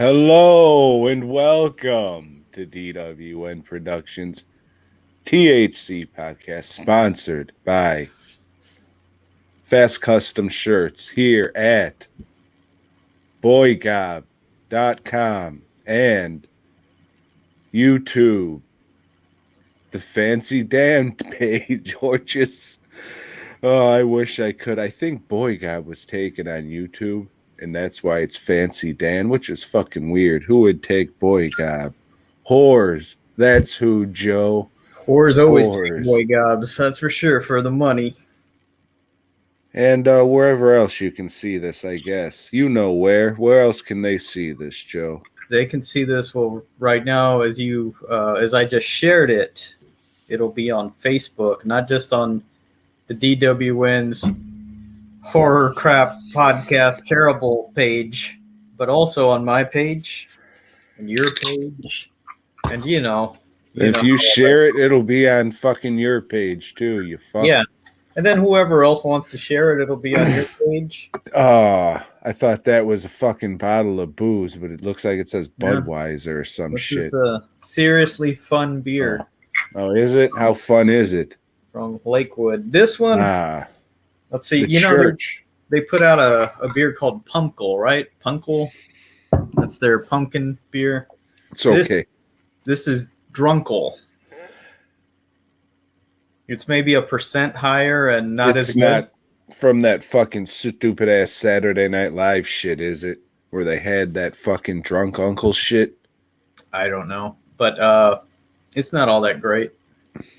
Hello and welcome to DWN Productions THC podcast, sponsored by Fast Custom Shirts here at BOYGOB.com and YouTube, the Fancy Dan page, or just, oh, I wish I could. I think BOYGOB was taken on YouTube. And that's why it's Fancy Dan, which is fucking weird. Who would take BOYGOB? Whores. That's who, Joe. Whores always take BOYGOBs, that's for sure, for the money. And wherever else you can see this, I guess. You know where. Where else can they see this, Joe? They can see this, well, right now, as I just shared it, it'll be on Facebook, not just on the DWN's Horror Crap Podcast Terrible page, but also on my page and your page, and if you share it, it'll be on fucking your page too. You fuck. Yeah, and then whoever else wants to share it, it'll be on your page. I thought that was a fucking bottle of booze, but it looks like it says Budweiser or some shit. This is a seriously fun beer. Oh, is it? How fun is it? From Lakewood. This one. Let's see. They put out a beer called Pumpkle, right? Pumpkle. That's their pumpkin beer. It's okay. This is Drunkle. It's maybe 1% higher and not as good. It's not from that fucking stupid ass Saturday Night Live shit, is it? Where they had that fucking drunk uncle shit? I don't know. But it's not all that great.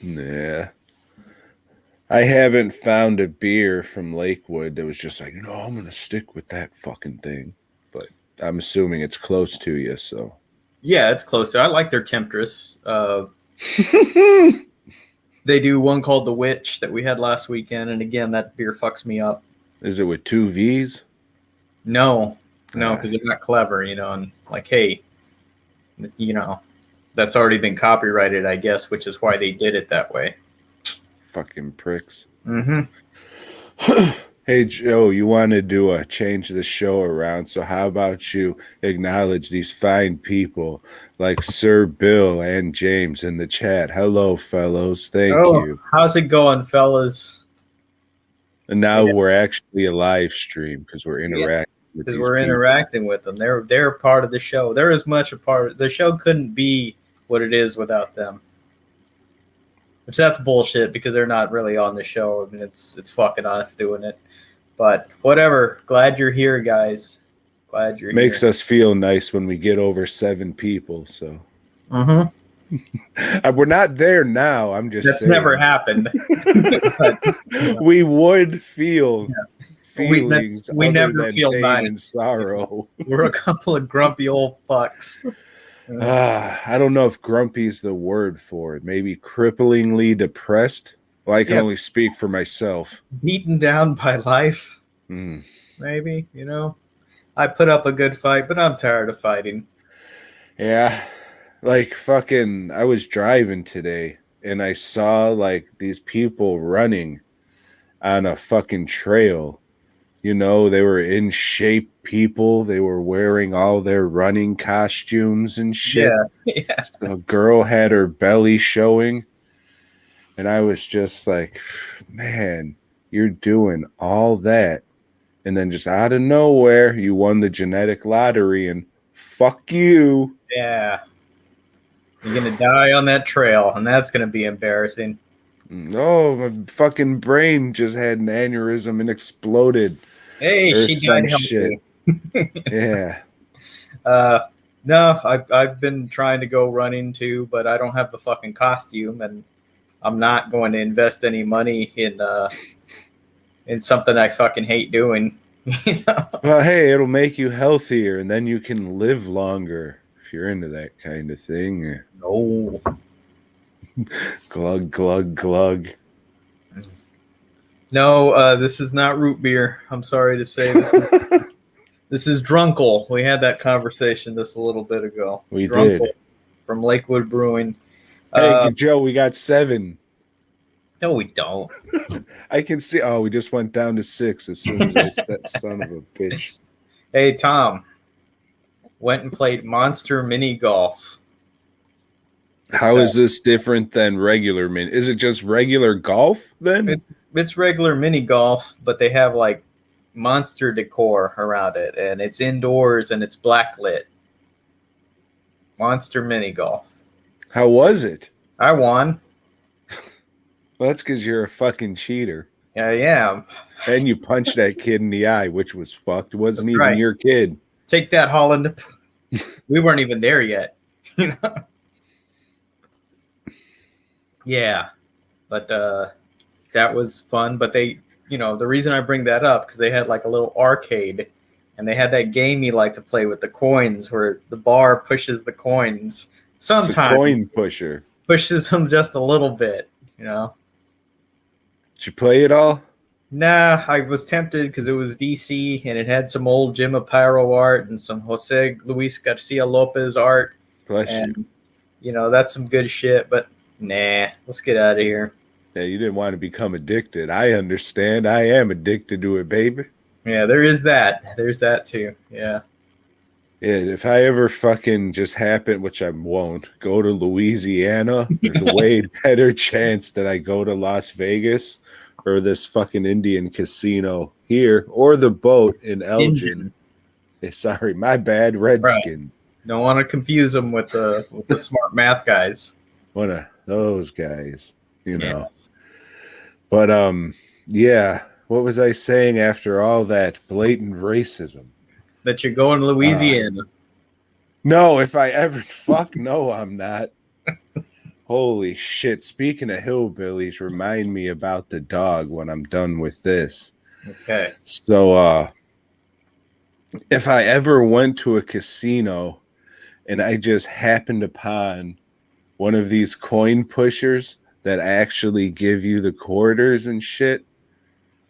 Yeah. I haven't found a beer from Lakewood that was just like, I'm going to stick with that fucking thing. But I'm assuming it's close to you, so. Yeah, it's close to. I like their Temptress. They do one called The Witch that we had last weekend, and again, that beer fucks me up. Is it with 2 V's? No, because they're not clever, and like, hey, that's already been copyrighted, I guess, which is why they did it that way. Fucking pricks. Mm-hmm. Hey, Joe, you wanted to change the show around, so how about you acknowledge these fine people like Sir Bill and James in the chat? Hello, fellows. Thank you. How's it going, fellas? And now we're actually a live stream because we're interacting with these people. Interacting with them. They're a part of the show. They're as much a part. The show couldn't be what it is without them. Which that's bullshit because they're not really on the show. I mean, it's fucking us doing it. But whatever. Glad you're here, guys. Glad you're here. Makes us feel nice when we get over 7 people. So. Mm-hmm. We're not there now. I'm just. That's saying. Never happened. But, we would feel. Yeah. We never feel nice. And sorrow. We're a couple of grumpy old fucks. I don't know if grumpy is the word for it. Maybe cripplingly depressed. Well, I can only speak for myself. Beaten down by life. Maybe, I put up a good fight, but I'm tired of fighting. Yeah. Like fucking, I was driving today and I saw like these people running on a fucking trail. They were in shape people. They were wearing all their running costumes and shit. Yeah. The girl had her belly showing. And I was just like, man, you're doing all that. And then just out of nowhere, you won the genetic lottery and fuck you. Yeah. You're going to die on that trail, and that's going to be embarrassing. Oh, my fucking brain just had an aneurysm and exploded. Hey, she died healthy. Yeah. No, I've been trying to go running too, but I don't have the fucking costume, and I'm not going to invest any money in something I fucking hate doing. Well, hey, it'll make you healthier, and then you can live longer if you're into that kind of thing. No. Glug, glug, glug. No, this is not root beer. I'm sorry to say this. This is Drunkle. We had that conversation just a little bit ago. We Drunkle did. From Lakewood Brewing. Hey, Joe, we got 7. No, we don't. I can see. Oh, we just went down to 6 as soon as I that son of a bitch. Hey, Tom. went and played Monster Mini Golf. How is this different than regular mini? Is it just regular golf then? It's regular mini golf, but they have like monster decor around it, and it's indoors and it's blacklit. Monster Mini Golf. How was it? I won. Well, that's because you're a fucking cheater. Yeah, I am. And you punched that kid in the eye, which was fucked. It wasn't That's even right. your kid. Take that, Holland. We weren't even there yet. You know? Yeah. But that was fun. But they, you know, the reason I bring that up, because they had like a little arcade, and they had that game you like to play with the coins where the bar pushes the coins. Sometimes it's a coin pusher. Pushes them just a little bit, you know. Did you play it all? Nah, I was tempted because it was DC and it had some old Jim Aparo art and some Jose Luis Garcia Lopez art. Bless and, you know, that's some good shit, but nah, let's get out of here. Yeah, you didn't want to become addicted. I understand. I am addicted to it, baby. Yeah, there is that. There's that too. Yeah. Yeah, if I ever fucking just happen, which I won't, go to Louisiana, there's a way better chance that I go to Las Vegas or this fucking Indian casino here or the boat in Elgin. Hey, sorry, my bad, Redskin. Right. Don't want to confuse them with the smart math guys. One of those guys, you know. But yeah, what was I saying after all that blatant racism? That you're going to Louisiana. No, if I ever fuck no, I'm not. Holy shit. Speaking of hillbillies, remind me about the dog when I'm done with this. Okay. So if I ever went to a casino and I just happened upon one of these coin pushers that actually give you the quarters and shit,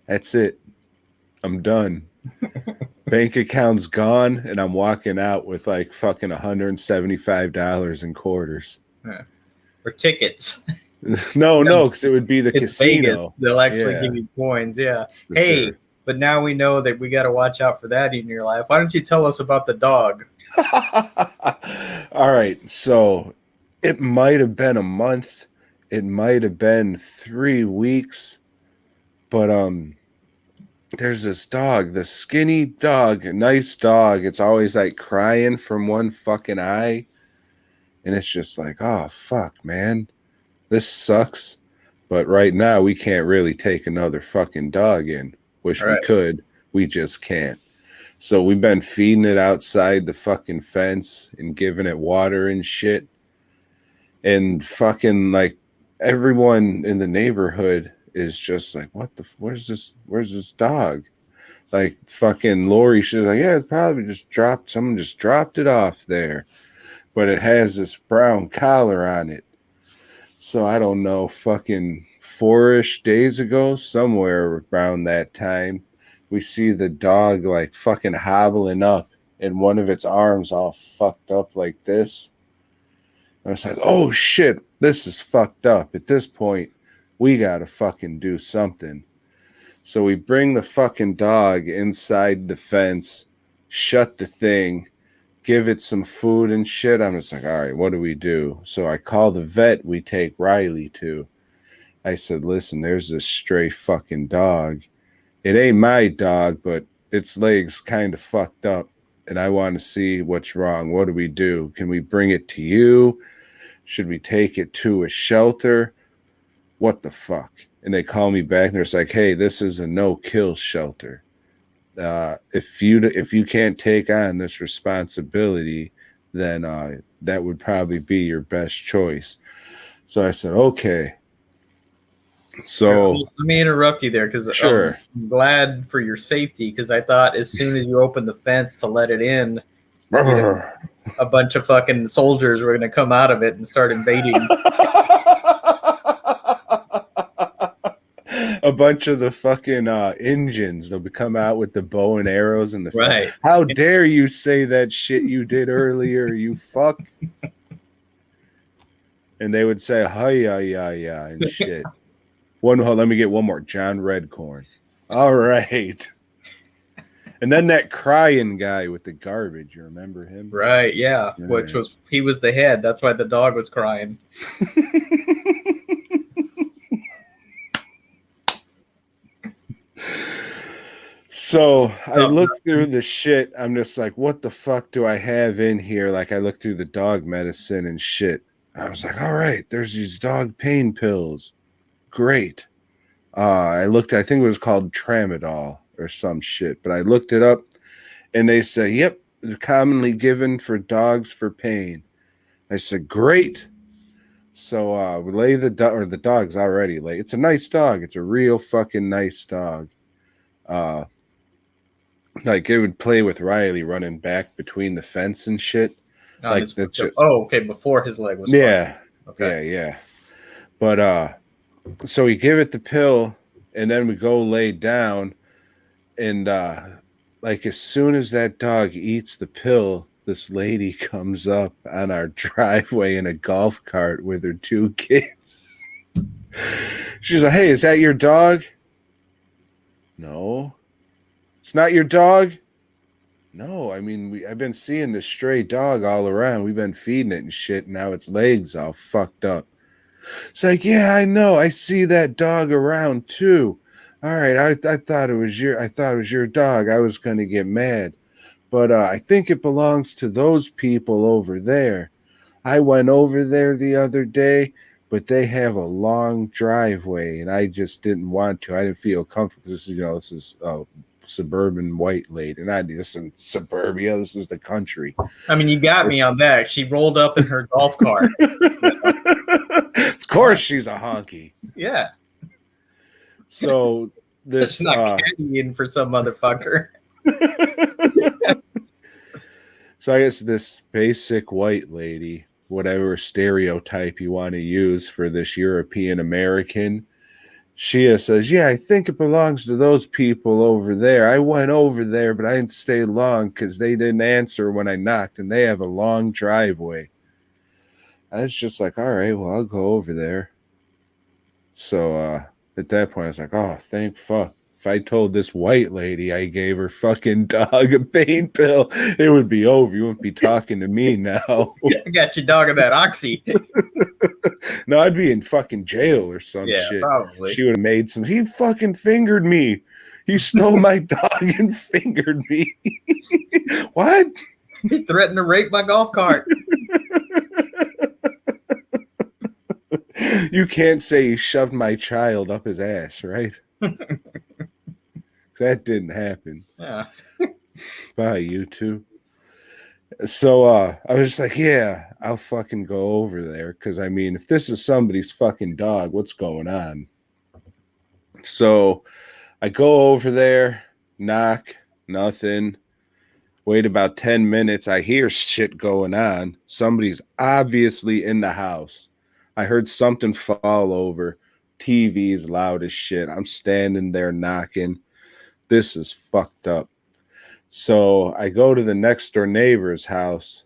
that's it. I'm done. Bank account's gone, and I'm walking out with like fucking $175 in quarters. Or tickets. No, because it would be the casino. Vegas. They'll actually give you coins, yeah. Hey, sure. But now we know that we got to watch out for that in your life. Why don't you tell us about the dog? All right, so it might have been a month. It might have been 3 weeks. But there's this dog, the skinny dog, a nice dog. It's always like crying from one fucking eye. And it's just like, oh, fuck, man. This sucks. But right now, we can't really take another fucking dog in. Wish we could. We just can't. So we've been feeding it outside the fucking fence and giving it water and shit. And fucking, like, everyone in the neighborhood is just like, what the, where's this dog? Like fucking Lori, she's like, yeah, it probably just dropped, someone just dropped it off there. But it has this brown collar on it. So I don't know, fucking 4-ish days ago, somewhere around that time, we see the dog like fucking hobbling up and one of its arms all fucked up like this. I was like, oh shit, this is fucked up. At this point, we gotta fucking do something. So we bring the fucking dog inside the fence, shut the thing, give it some food and shit. I'm just like, all right, what do we do? So I call the vet we take Riley to. I said, listen, there's this stray fucking dog. It ain't my dog, but its legs kind of fucked up, and I want to see what's wrong. What do we do? Can we bring it to you? Should we take it to a shelter? What the fuck? And they call me back and they're like, hey, this is a no-kill shelter. If you can't take on this responsibility, then that would probably be your best choice. So I said, okay. So let me interrupt you there because sure. I'm glad for your safety, because I thought as soon as you opened the fence to let it in, a bunch of fucking soldiers were going to come out of it and start invading. A bunch of the fucking engines, they'll come out with the bow and arrows and the right. How dare you say that shit you did earlier, you fuck? And they would say hi ya and shit. Let me get one more. John Redcorn. All right. And then that crying guy with the garbage, you remember him? Right, yeah. Which was, he was the head. That's why the dog was crying. So I looked through the shit. I'm just like, what the fuck do I have in here? Like, I looked through the dog medicine and shit. I was like, all right, there's these dog pain pills. Great. I looked, I think it was called Tramadol or some shit, but I looked it up and they say, yep, they're commonly given for dogs for pain. I said, great. So we lay the dog's already laid. It's a nice dog. It's a real fucking nice dog. Like it would play with Riley running back between the fence and shit. Like that's okay, before his leg was yeah. Okay. Yeah. But so we give it the pill and then we go lay down and like as soon as that dog eats the pill, this lady comes up on our driveway in a golf cart with her 2 kids. She's like, hey, is that your dog? No. It's not your dog? No, I mean, I've been seeing this stray dog all around. We've been feeding it and shit, and now its legs all fucked up. It's like, yeah, I know. I see that dog around too. All right, I thought it was your dog. I was gonna get mad, but I think it belongs to those people over there. I went over there the other day, but they have a long driveway, and I just didn't want to. I didn't feel comfortable. This is suburban white lady, not this in suburbia. This is the country. I mean, you got me on that. She rolled up in her golf cart. Of course, she's a honky. Yeah. So this not candying for some motherfucker. So I guess this basic white lady, whatever stereotype you want to use for this European American, she says, yeah, I think it belongs to those people over there. I went over there, but I didn't stay long because they didn't answer when I knocked, and they have a long driveway. I was just like, all right, well, I'll go over there. So at that point, I was like, oh, thank fuck. If I told this white lady I gave her fucking dog a pain pill, it would be over. You wouldn't be talking to me now. I got your dog of that oxy. No, I'd be in fucking jail or some shit. Probably. She would have made some. He fucking fingered me. He stole my dog and fingered me. What? He threatened to rape my golf cart. You can't say he shoved my child up his ass, right? That didn't happen. Yeah. Bye, you two. So I was just like, yeah, I'll fucking go over there. Because, I mean, if this is somebody's fucking dog, what's going on? So I go over there, knock, nothing. Wait about 10 minutes. I hear shit going on. Somebody's obviously in the house. I heard something fall over. TV's loud as shit. I'm standing there knocking. This is fucked up. So I go to the next door neighbor's house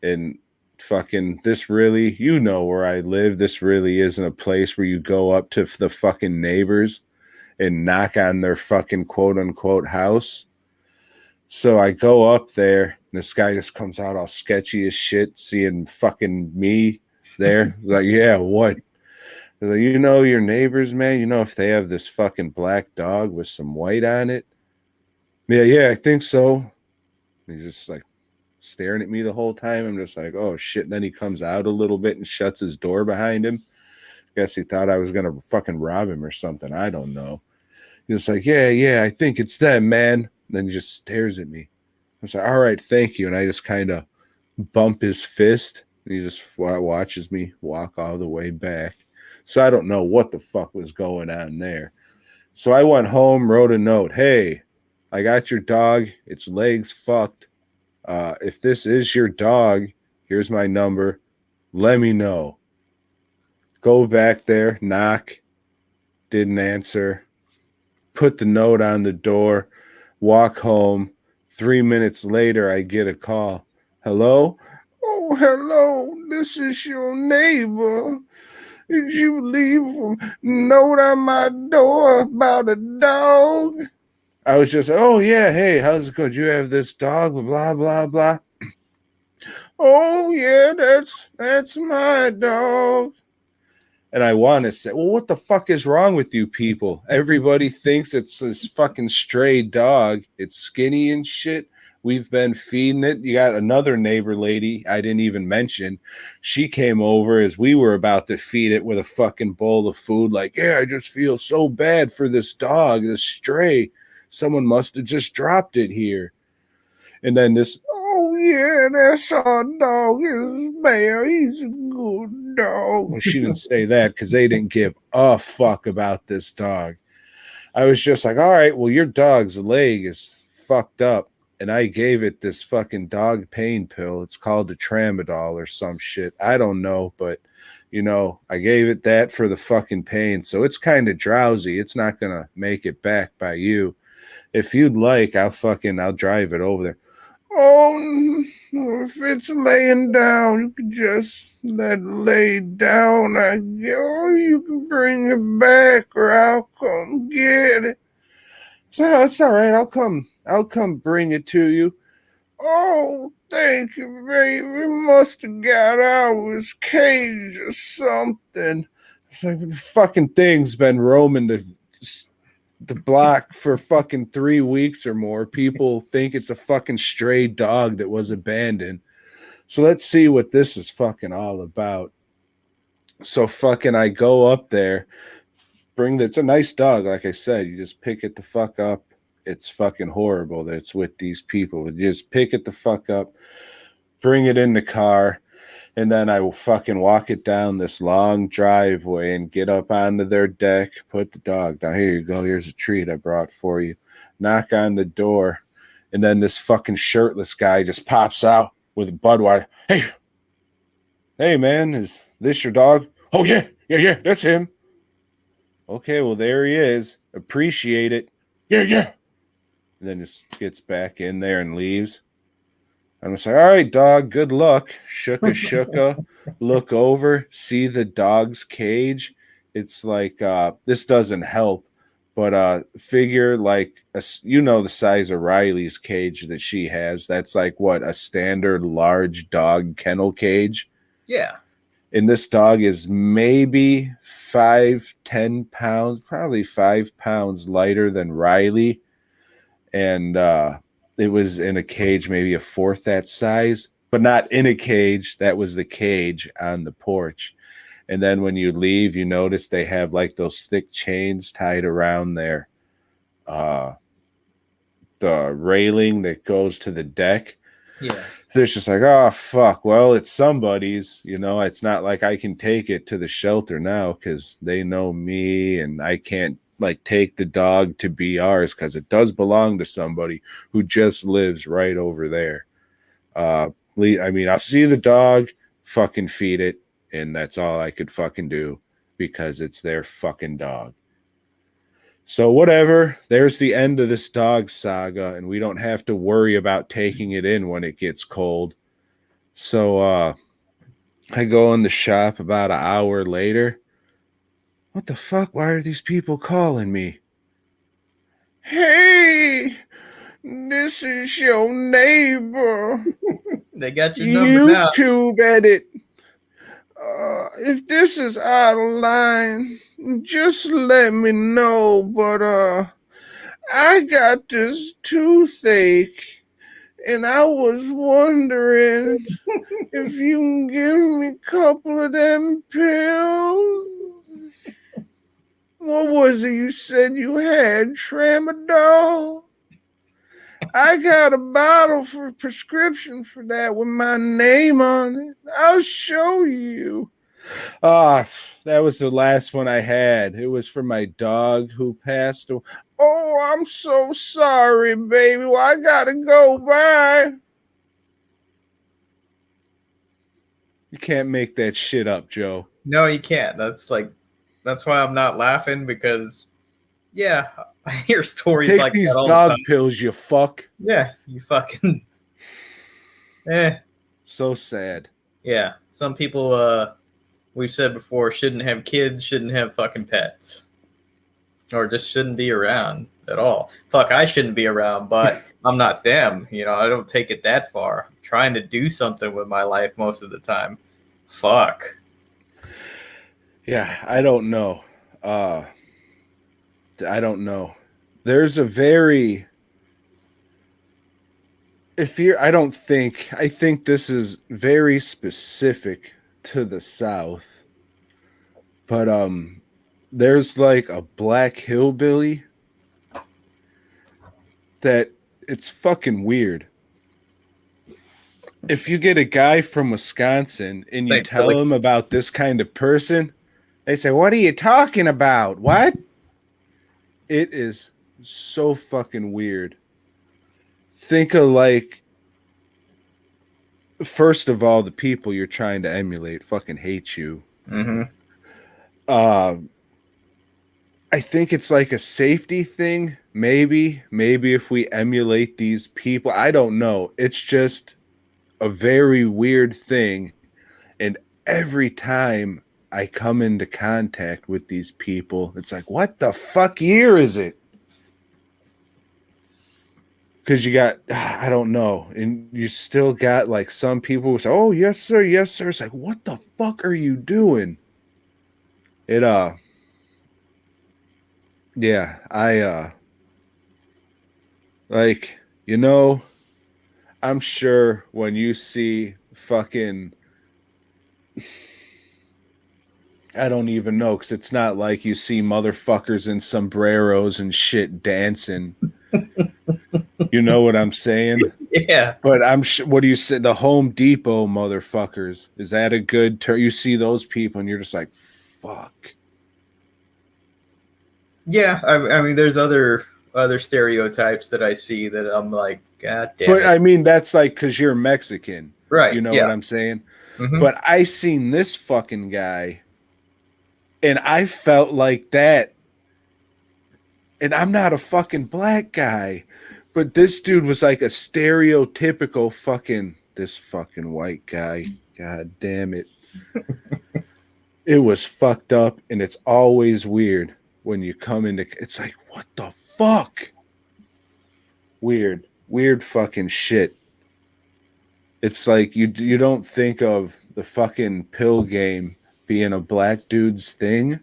and fucking this really, you know where I live. This really isn't a place where you go up to the fucking neighbors and knock on their fucking quote unquote house. So I go up there and this guy just comes out all sketchy as shit, seeing fucking me there. Like, yeah, what? Like, you know your neighbors, man? You know if they have this fucking black dog with some white on it? Yeah, I think so. And he's just like staring at me the whole time. I'm just like, oh shit. And then he comes out a little bit and shuts his door behind him. Guess he thought I was gonna fucking rob him or something. I don't know. He's like, yeah, I think it's them, man. And then he just stares at me. I'm like, all right, thank you. And I just kind of bump his fist. And he just watches me walk all the way back. So I don't know what the fuck was going on there. So I went home, wrote a note. Hey, I got your dog. Its legs fucked. If this is your dog, here's my number. Let me know. Go back there, knock. Didn't answer. Put the note on the door. Walk home. 3 minutes later, I get a call. Hello? Oh, hello. This is your neighbor. Did you leave a note on my door about a dog? I was just, oh yeah, hey, how's it going? You have this dog, blah blah blah. Oh yeah, that's my dog. And I want to say, well, what the fuck is wrong with you people? Everybody thinks it's this fucking stray dog. It's skinny and shit. We've been feeding it. You got another neighbor lady I didn't even mention. She came over as we were about to feed it with a fucking bowl of food. Like, yeah, I just feel so bad for this dog, this stray. Someone must have just dropped it here. And then this, oh yeah, that's our dog. Is Bear. He's a good dog. Well, she didn't say that because they didn't give a fuck about this dog. I was just like, all right, well, your dog's leg is fucked up. And I gave it this fucking dog pain pill. It's called a tramadol or some shit. I don't know, but you know, I gave it that for the fucking pain. So it's kind of drowsy. It's not going to make it back by you. If you'd like, I'll drive it over there. Oh, if it's laying down, you can just let it lay down. Or you can bring it back, or I'll come get it. So it's all right. I'll come bring it to you. Oh, thank you, baby. Must have got out of his cage or something. It's like the fucking thing's been roaming the block for fucking 3 weeks or more. People think it's a fucking stray dog that was abandoned. So let's see what this is fucking all about. So fucking I go up there, it's a nice dog, like I said. You just pick it the fuck up. It's fucking horrible that it's with these people. You just pick it the fuck up, bring it in the car, and then I will fucking walk it down this long driveway and get up onto their deck, put the dog down. Here you go. Here's a treat I brought for you. Knock on the door. And then this fucking shirtless guy just pops out with a Budweiser. Hey, man, is this your dog? Oh, yeah, that's him. Okay, well, there he is. Appreciate it. Yeah. And then just gets back in there and leaves. I'm just like, all right, dog, good luck. Shooka. Look over, see the dog's cage. It's like, this doesn't help, but figure like, the size of Riley's cage that she has. That's like what, a standard large dog kennel cage? Yeah. And this dog is maybe 5-10 pounds, probably 5 pounds lighter than Riley. And, it was in a cage, maybe a fourth that size, but not in a cage. That was the cage on the porch. And then when you leave, you notice they have like those thick chains tied around the railing that goes to the deck. Yeah. So it's just like, oh, fuck. Well, it's somebody's, it's not like I can take it to the shelter now because they know me and I can't like take the dog to be ours because it does belong to somebody who just lives right over there. I'll see the dog, fucking feed it, and that's all I could fucking do because it's their fucking dog. So whatever, there's the end of this dog saga, and we don't have to worry about taking it in when it gets cold. So I go in the shop about an hour later. What the fuck? Why are these people calling me? Hey, this is your neighbor. They got your number now. YouTube edit. If this is out of line, just let me know. But I got this toothache, and I was wondering if you can give me a couple of them pills. What was it you said you had? Tramadol? I got a bottle for a prescription for that with my name on it. I'll show you. That was the last one I had. It was for my dog who passed away. Oh, I'm so sorry, baby. Well, I gotta go. Bye. You can't make that shit up, Joe. No, you can't. That's why I'm not laughing because, yeah, I hear stories Take like these that all dog the time. pills, you fuck. Yeah, you fucking. So sad. Yeah, some people, we've said before, shouldn't have kids, shouldn't have fucking pets, or just shouldn't be around. at all. Fuck, I shouldn't be around, but I'm not them. You know, I don't take it that far. I'm trying to do something with my life most of the time. Fuck. Yeah, I don't know. I don't know. There's a very I think this is very specific to the South. But there's like a black hillbilly that it's fucking weird. If you get a guy from Wisconsin and you tell him about this kind of person, they say, "What are you talking about? What?" It is so fucking weird. Think of like, first of all, the people you're trying to emulate fucking hate you. Mm-hmm. I think it's like a safety thing. Maybe if we emulate these people, I don't know. It's just a very weird thing. And every time I come into contact with these people, it's like, what the fuck year is it? Because you got, I don't know. And you still got like some people who say, "Oh, yes, sir. Yes, sir." It's like, what the fuck are you doing? Yeah, like, you know, I'm sure when you see fucking, I don't even know, because it's not like you see motherfuckers in sombreros and shit dancing. You know what I'm saying? Yeah. But what do you say? The Home Depot motherfuckers. Is that a good term? You see those people and you're just like, fuck. Yeah, I mean, there's other stereotypes that I see that I'm like, God damn But it. I mean, that's like because you're Mexican. Right. You know Yeah. what I'm saying? Mm-hmm. But I seen this fucking guy and I felt like that. And I'm not a fucking black guy. But this dude was like a stereotypical this fucking white guy. God damn it. It was fucked up, and it's always weird when you come into, it's like, what the fuck? Weird fucking shit. It's like you don't think of the fucking pill game being a black dude's thing.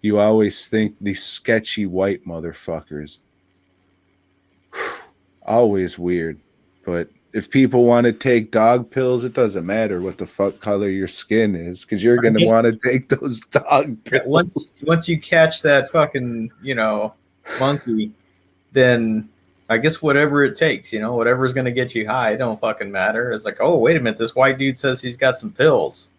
You always think these sketchy white motherfuckers. Always weird. But if people want to take dog pills, it doesn't matter what the fuck color your skin is, because you're going to want to take those dog pills. Once you catch that fucking, monkey, then I guess whatever it takes, whatever's going to get you high, it don't fucking matter. It's like, oh, wait a minute, this white dude says he's got some pills.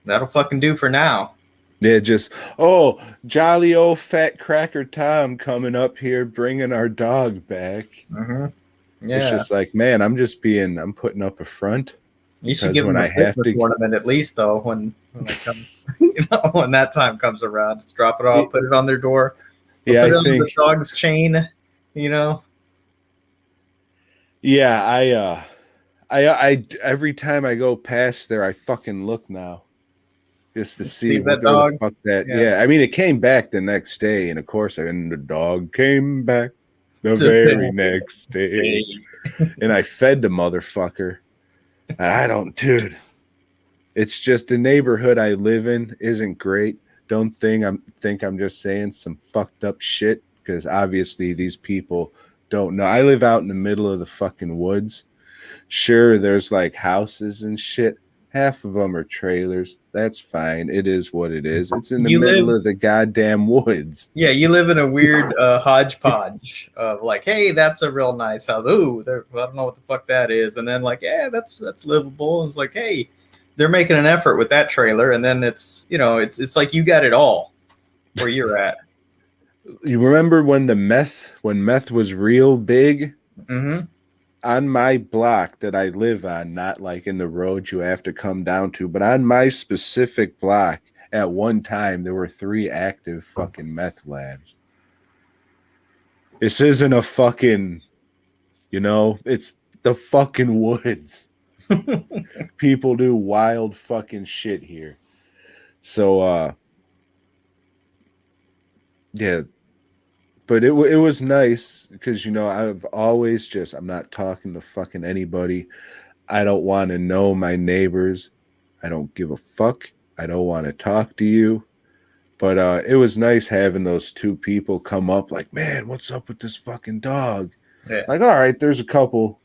That'll fucking do for now. Yeah, just, oh, jolly old fat cracker Tom coming up here bringing our dog back. Mm-hmm. Yeah. It's just like, man, I'm putting up a front. You should give him a Christmas ornament at least, though, when they come, when that time comes around. Just drop it off, put it on their door. Yeah, put it on the dog's chain, Yeah, I every time I go past there, I fucking look now. Just to see that dog. Fuck that. Yeah, I mean, it came back the next day, and of course, the dog came back the very next day, and I fed the motherfucker. Dude. It's just the neighborhood I live in isn't great. Don't think I'm just saying some fucked up shit, because obviously these people don't know. I live out in the middle of the fucking woods. Sure, there's like houses and shit. Half of them are trailers. That's fine. It is what it is. It's in the middle of the goddamn woods. Yeah, you live in a weird hodgepodge of like, hey, that's a real nice house. Ooh, I don't know what the fuck that is. And then like, yeah, that's livable. And it's like, hey, they're making an effort with that trailer. And then it's like you got it all where you're at. You remember when meth was real big? Mm-hmm. On my block that I live on, not like in the road you have to come down to, but on my specific block, at one time, there were 3 active fucking meth labs. This isn't a fucking, it's the fucking woods. People do wild fucking shit here. So, yeah, But it was nice because, you know, I've always just, I'm not talking to fucking anybody. I don't want to know my neighbors. I don't give a fuck. I don't want to talk to you. But it was nice having those two people come up like, man, what's up with this fucking dog? Yeah. Like, all right, there's a couple.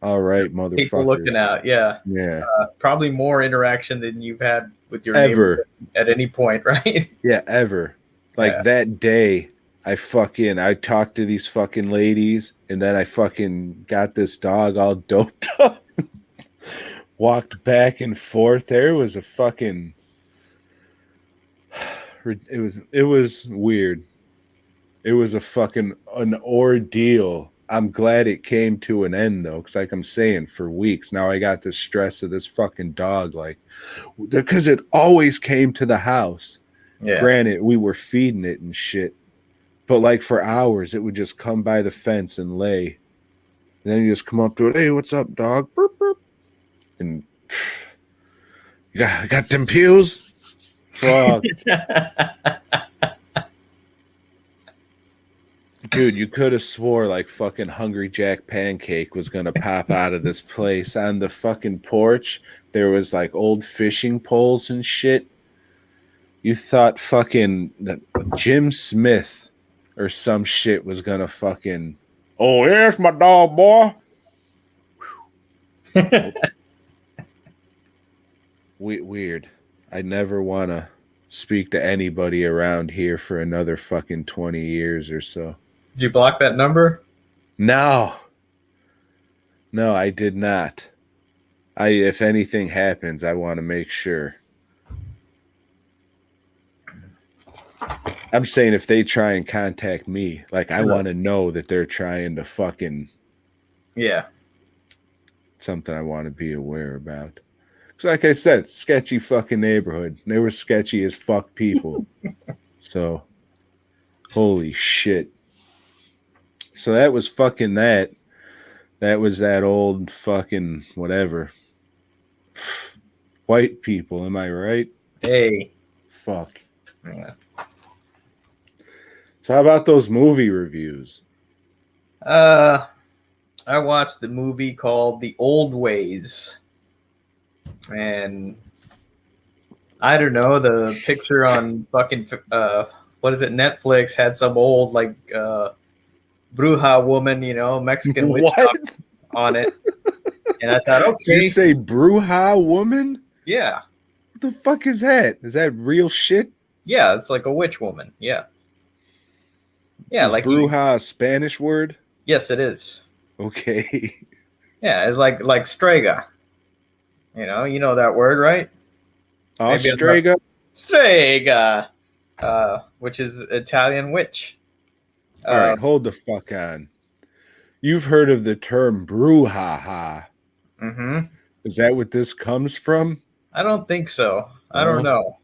All right, People looking motherfuckers. out. Yeah. Yeah. Probably more interaction than you've had with your neighbor Ever. at any point, right? Yeah, ever. Like Yeah. that day, I talked to these fucking ladies, and then I fucking got this dog all doped up, walked back and forth. There was a fucking, it was weird. It was a fucking an ordeal. I'm glad it came to an end though, because like I'm saying, for weeks now I got the stress of this fucking dog, like because it always came to the house. Yeah. Granted, we were feeding it and shit, but like for hours, it would just come by the fence and lay. And then you just come up to it, hey, what's up, dog? Burp, burp. And you got them pews? Fuck. Dude, you could have swore like fucking Hungry Jack Pancake was gonna pop out of this place. On the fucking porch, there was like old fishing poles and shit. You thought fucking Jim Smith or some shit was gonna fucking, oh, here's my dog, boy. Weird. I never want to speak to anybody around here for another fucking 20 years or so. Did you block that number? No, I did not. If anything happens, I want to make sure. I'm saying if they try and contact me, like I want to know that they're trying to fucking, yeah, something I want to be aware about. Because like I said, sketchy fucking neighborhood. They were sketchy as fuck people. So, holy shit. So that was fucking that. That was that old fucking whatever. White people, am I right? Hey. Fuck. Yeah. So how about those movie reviews? I watched the movie called The Old Ways. And I don't know, the picture on fucking what is it, Netflix had some old like bruja woman, you know, Mexican witch doctor on it. And I thought, okay. Did you say bruja woman? Yeah. What the fuck is that? Is that real shit? Yeah, it's like a witch woman. Yeah. Yeah, is like bruja a Spanish word? Yes, it is. Okay. Yeah, it's like strega. You know that word, right? Strega? Strega, which is Italian witch. All right, hold the fuck on. You've heard of the term brouhaha. Mm-hmm. Is that what this comes from? I don't think so. I don't know.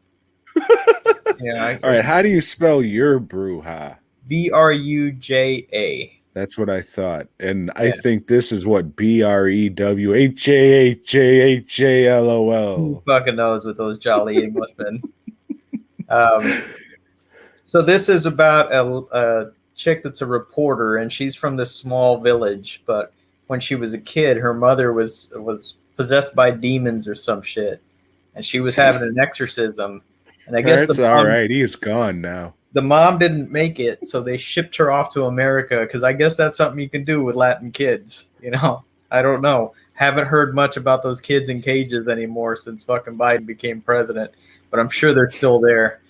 Yeah. All right, how do you spell your bruja? Bruja. That's what I thought. And I think this is what BREWHAHAHALOL. Who fucking knows with those jolly Englishmen? So this is about a chick that's a reporter, and she's from this small village. But when she was a kid, her mother was possessed by demons or some shit, and she was having an exorcism. And I guess that's all right. He's gone now. The mom didn't make it, so they shipped her off to America because I guess that's something you can do with Latin kids. I don't know. Haven't heard much about those kids in cages anymore since fucking Biden became president, but I'm sure they're still there.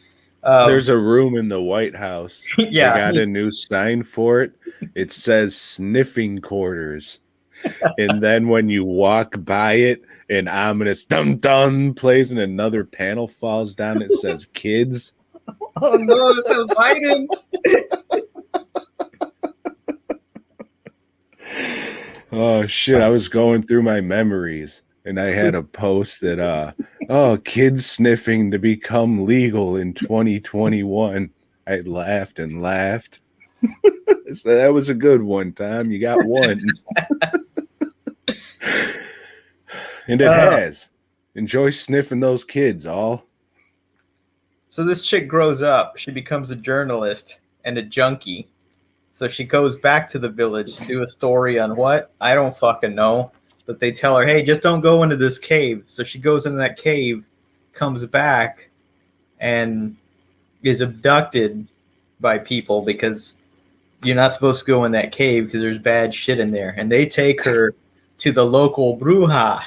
There's a room in the White House. Yeah. They got a new sign for it. It says sniffing quarters. And then when you walk by it, an ominous dum-dum plays and another panel falls down. It says kids. Oh no, this is Biden. Oh shit, I was going through my memories and I had a post that kids sniffing to become legal in 2021. I laughed and laughed. So that was a good one, Tom. You got one. And it has. Enjoy sniffing those kids, all. So this chick grows up. She becomes a journalist and a junkie. So she goes back to the village to do a story on what? I don't fucking know. But they tell her, hey, just don't go into this cave. So she goes into that cave, comes back, and is abducted by people because you're not supposed to go in that cave because there's bad shit in there. And they take her to the local bruja.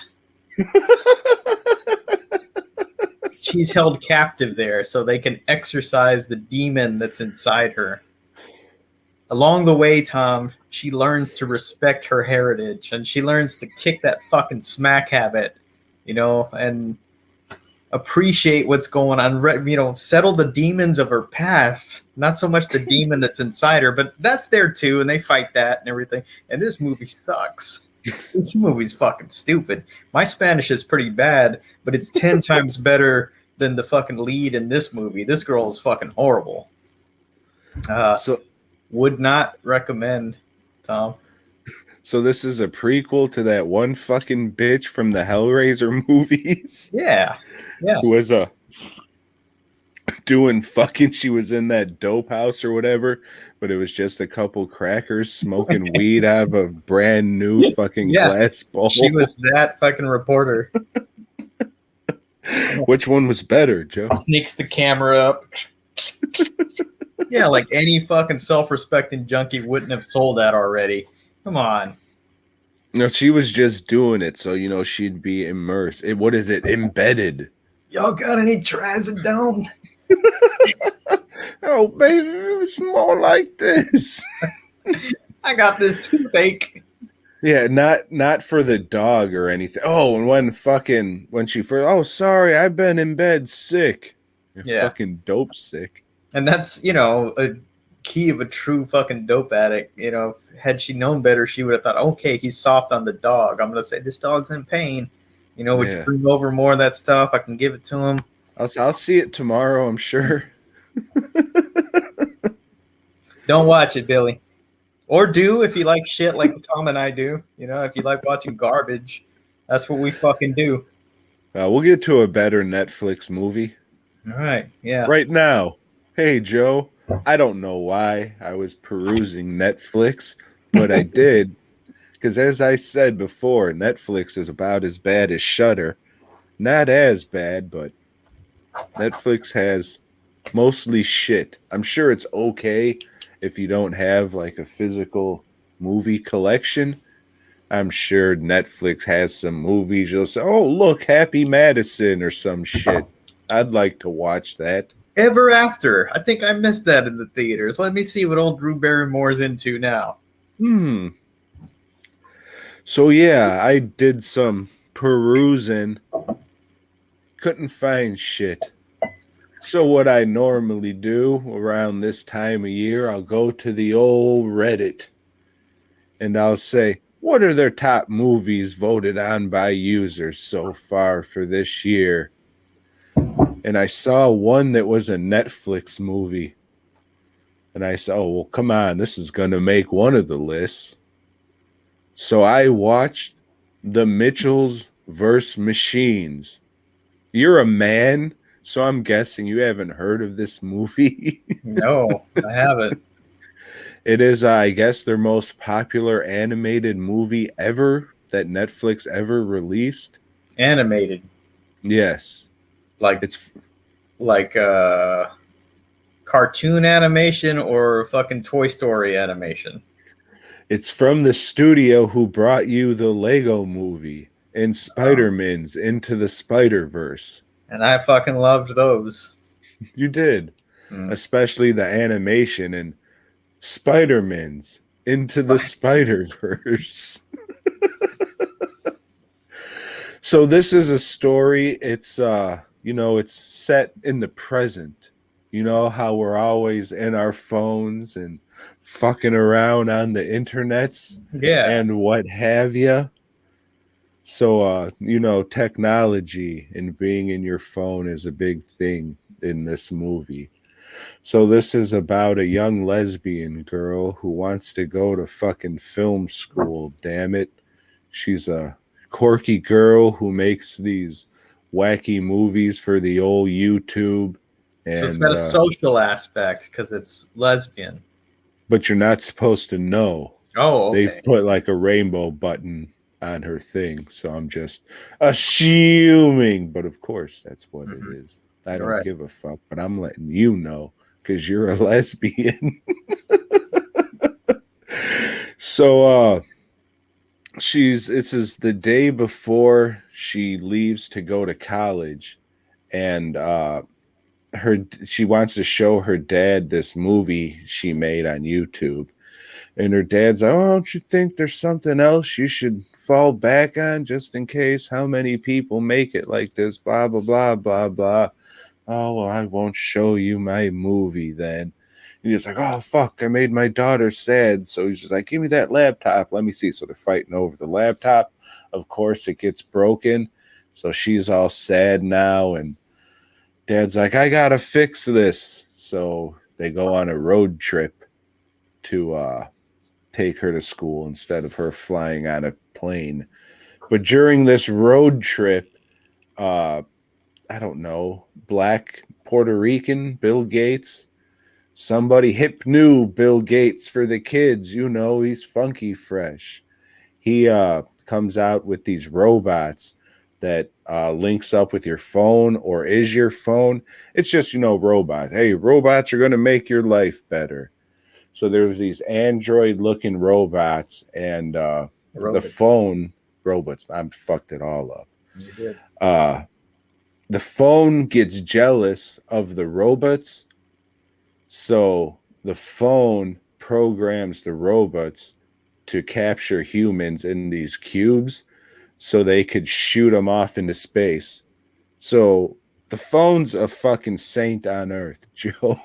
She's held captive there so they can exorcise the demon that's inside her. Along the way, Tom, she learns to respect her heritage and she learns to kick that fucking smack habit, and appreciate what's going on, settle the demons of her past. Not so much the demon that's inside her, but that's there too, and they fight that and everything. And this movie sucks. This movie's fucking stupid. My Spanish is pretty bad, but it's 10 times better than the fucking lead in this movie. This girl is fucking horrible. Would not recommend, Tom. So this is a prequel to that one fucking bitch from the Hellraiser movies? Yeah. Who was doing fucking, she was in that dope house or whatever, but it was just a couple crackers smoking weed out of a brand new fucking glass bowl. She was that fucking reporter. Which one was better, Joe? Sneaks the camera up. Yeah, like any fucking self-respecting junkie wouldn't have sold that already. Come on. No, she was just doing it so, she'd be immersed. What is it? Embedded. Y'all got any trazodone? Oh, baby, it's more like this. I got this toothache. Yeah, not for the dog or anything. Oh, and when she first, oh, sorry, I've been in bed sick. You're fucking dope sick. And that's, a key of a true fucking dope addict. Had she known better, she would have thought, okay, he's soft on the dog. I'm going to say, this dog's in pain. Would you bring over more of that stuff? I can give it to him. I'll see it tomorrow, I'm sure. Don't watch it, Billy. Or do if you like shit like Tom and I do. If you like watching garbage, that's what we fucking do. We'll get to a better Netflix movie. All right, yeah. Right now. Hey, Joe, I don't know why I was perusing Netflix, but I did. Because as I said before, Netflix is about as bad as Shudder. Not as bad, but Netflix has mostly shit. I'm sure it's okay if you don't have like a physical movie collection. I'm sure Netflix has some movies. You'll say, oh, look, Happy Madison or some shit. I'd like to watch that. Ever After. I think I missed that in the theaters. Let me see what old Drew Barrymore's into now. So, yeah, I did some perusing. Couldn't find shit. So what I normally do around this time of year, I'll go to the old Reddit. And I'll say, what are their top movies voted on by users so far for this year? And I saw one that was a Netflix movie. And I said, oh, well, come on. This is going to make one of the lists. So I watched The Mitchells vs. Machines. You're a man, so I'm guessing you haven't heard of this movie. No, I haven't. It is, I guess, their most popular animated movie ever that Netflix ever released. Animated? Yes. Like cartoon animation or fucking Toy Story animation? It's from the studio who brought you the Lego movie and Spider-Man's Into the Spider-Verse. And I fucking loved those. You did. Especially the animation and Spider-Man's Into the Spider-Verse. So this is a story. It's it's set in the present. You know how we're always in our phones and fucking around on the internets, and what have you. So technology and being in your phone is a big thing in this movie. So this is about a young lesbian girl who wants to go to fucking film school, damn it. She's a quirky girl who makes these wacky movies for the old YouTube. And, so it's got a social aspect because it's lesbian. but you're not supposed to know. Oh, They okay. put like a rainbow button on her thing, so I'm just assuming. But of course, that's what it is. I All don't right. give a fuck, but I'm letting you know because you're a lesbian. So this is the day before she leaves to go to college, and she wants to show her dad this movie she made on YouTube. And her dad's like, oh, don't you think there's something else you should fall back on just in case? How many people make it like this? Blah, blah, blah, blah, blah. Oh, well, I won't show you my movie then. And he's like, oh, fuck, I made my daughter sad. So he's just like, give me that laptop. Let me see. So they're fighting over the laptop. Of course, it gets broken. So she's all sad now. And dad's like, I got to fix this. So they go on a road trip to take her to school instead of her flying on a plane. But during this road trip, I don't know, black Puerto Rican Bill Gates, somebody hip new Bill Gates for the kids, you know, he's funky fresh. He comes out with these robots that links up with your phone or is your phone. It's just, you know, robots. Hey, robots are going to make your life better. So there's these android-looking robots and the phone robots. I fucked it all up. You did. The phone gets jealous of the robots, so the phone programs the robots to capture humans in these cubes so they could shoot them off into space. So the phone's a fucking saint on earth, Joe.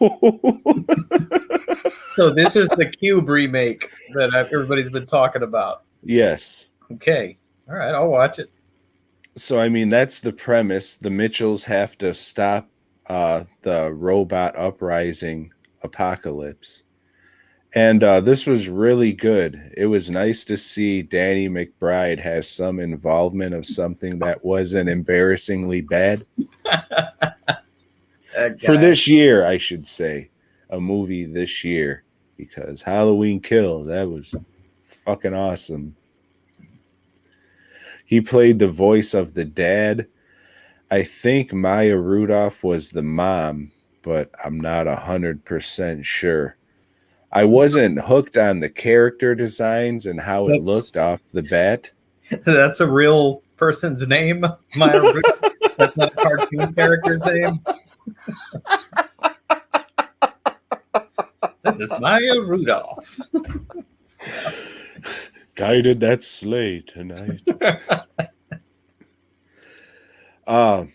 So this is the Cube remake that everybody's been talking about. Yes. Okay. All right, I'll watch it. So, I mean, that's the premise. The Mitchells have to stop the robot uprising apocalypse. And this was really good. It was nice to see Danny McBride have some involvement of something that wasn't embarrassingly bad. For this year, I should say. A movie this year. Because Halloween Kills, that was fucking awesome. He played the voice of the dad. I think Maya Rudolph was the mom, but I'm not 100% sure. I wasn't hooked on the character designs and how it looked off the bat. That's a real person's name, Maya Rudolph. That's not a cartoon character's name. This is Maya Rudolph. Guided that sleigh tonight. Yeah,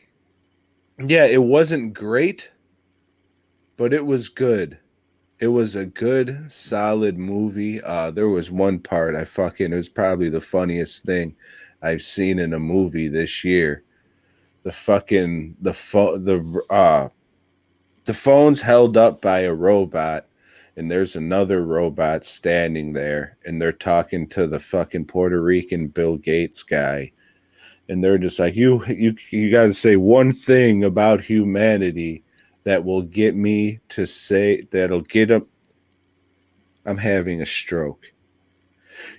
it wasn't great, but it was good. It was a good, solid movie. There was one part it was probably the funniest thing I've seen in a movie this year. The phone's held up by a robot, and there's another robot standing there, and they're talking to the fucking Puerto Rican Bill Gates guy. And they're just like, you got to say one thing about humanity that will get me to say, that'll get up. I'm having a stroke.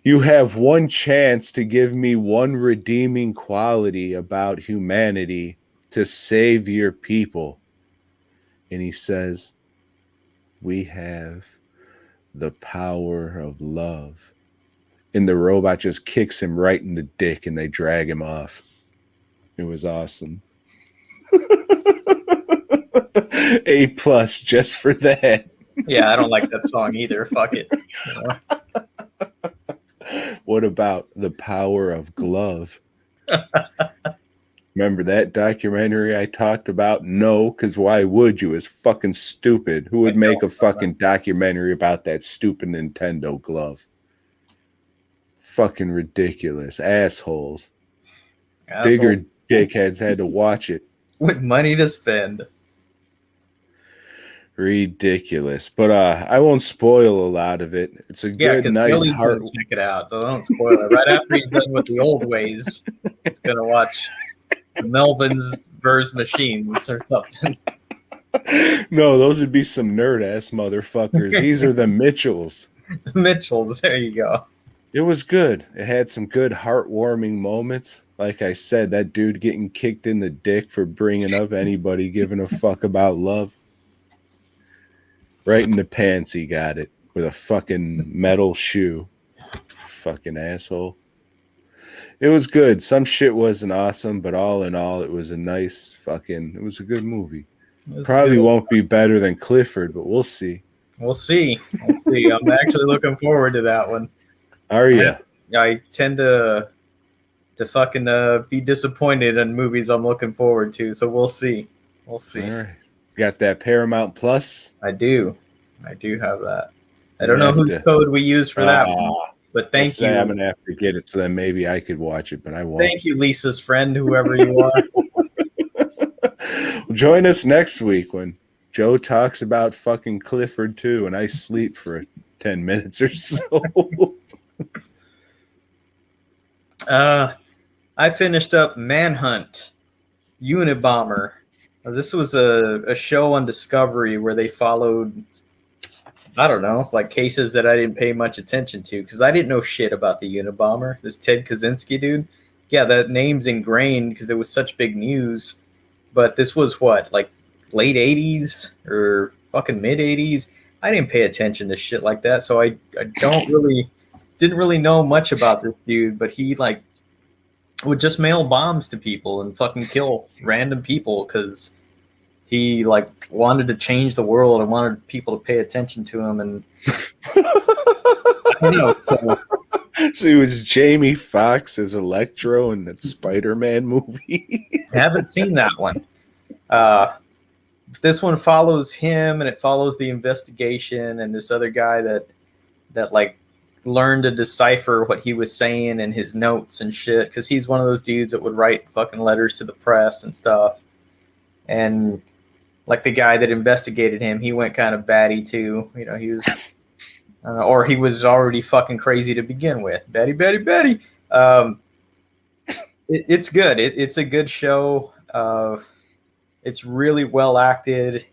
You have one chance to give me one redeeming quality about humanity to save your people. And he says, we have the power of love. And the robot just kicks him right in the dick and they drag him off. It was awesome. A+ just for that. Yeah, I don't like that song either. Fuck it. What about the power of glove? Remember that documentary I talked about? No, because why would you? It's fucking stupid. Who would make a fucking documentary about that stupid Nintendo glove? Fucking ridiculous. Assholes. Bigger dickheads had to watch it. With money to spend. Ridiculous. But I won't spoil a lot of it. It's a good, nice Billy's gonna check it out, so don't spoil it. Right after he's done with the old ways, he's gonna watch Melvin's Verse Machines or something. No, those would be some nerd ass motherfuckers. These are the Mitchells. The Mitchells. There you go. It was good. It had some good heartwarming moments. Like I said, that dude getting kicked in the dick for bringing up anybody giving a fuck about love. Right in the pants he got it with a fucking metal shoe. Fucking asshole. It was good. Some shit wasn't awesome, but all in all, it was a it was a good movie. Probably won't be better than Clifford, but we'll see. We'll see. We'll see. I'm actually looking forward to that one. Are you? I tend to fucking be disappointed in movies I'm looking forward to, so we'll see. We'll see. All right. Got that Paramount Plus? I do have that. I don't know whose code we use for that one, but thank you. I'm gonna have to get it so then maybe I could watch it, but I won't. Thank you, Lisa's friend, whoever you are. Join us next week when Joe talks about fucking Clifford too, and I sleep for 10 minutes or so. I finished up Manhunt, Unabomber. This was a show on Discovery where they followed, I don't know, like cases that I didn't pay much attention to because I didn't know shit about the Unabomber. This Ted Kaczynski dude. Yeah, that name's ingrained because it was such big news. But this was what, like late 80s or fucking mid 80s? I didn't pay attention to shit like that, so I didn't really know much about this dude, but he like would just mail bombs to people and fucking kill random people because he like wanted to change the world and wanted people to pay attention to him. And I know, so he was Jamie Foxx as Electro in that Spider-Man movie. Haven't seen that one. This one follows him and it follows the investigation and this other guy that like learned to decipher what he was saying in his notes and shit because he's one of those dudes that would write fucking letters to the press and stuff. And like the guy that investigated him, he went kind of batty too. You know, he was or he was already fucking crazy to begin with. Batty. It's good. It's a good show. It's really well acted.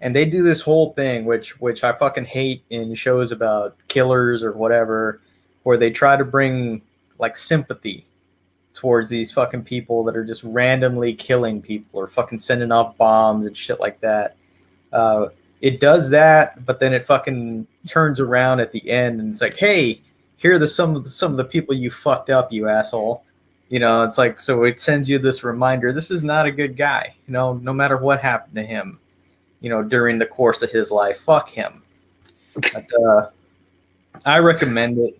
And they do this whole thing, which I fucking hate in shows about killers or whatever, where they try to bring like sympathy towards these fucking people that are just randomly killing people or fucking sending off bombs and shit like that. It does that, but then it fucking turns around at the end and it's like, hey, here are some of the people you fucked up, you asshole. You know, it's like, so it sends you this reminder, this is not a good guy, you know, no matter what happened to him. You know, during the course of his life, fuck him. But, I recommend it.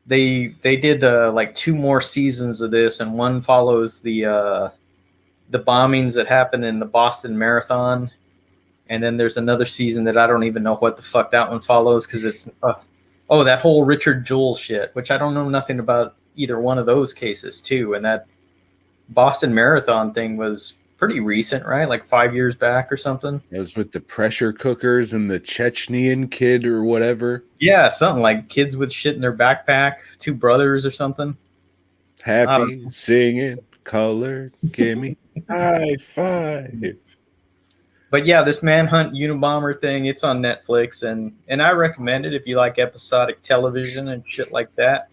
They did like 2 more seasons of this, and one follows the bombings that happened in the Boston Marathon, and then there's another season that I don't even know what the fuck that one follows because it's that whole Richard Jewell shit, which I don't know nothing about either one of those cases too. And that Boston Marathon thing was pretty recent, right? Like 5 years back or something. It was with the pressure cookers and the Chechnyan kid or whatever. Yeah, something like kids with shit in their backpack, 2 brothers or something. Happy, singing, color, gimme, high five. But yeah, this Manhunt Unabomber thing, it's on Netflix, and I recommend it if you like episodic television and shit like that.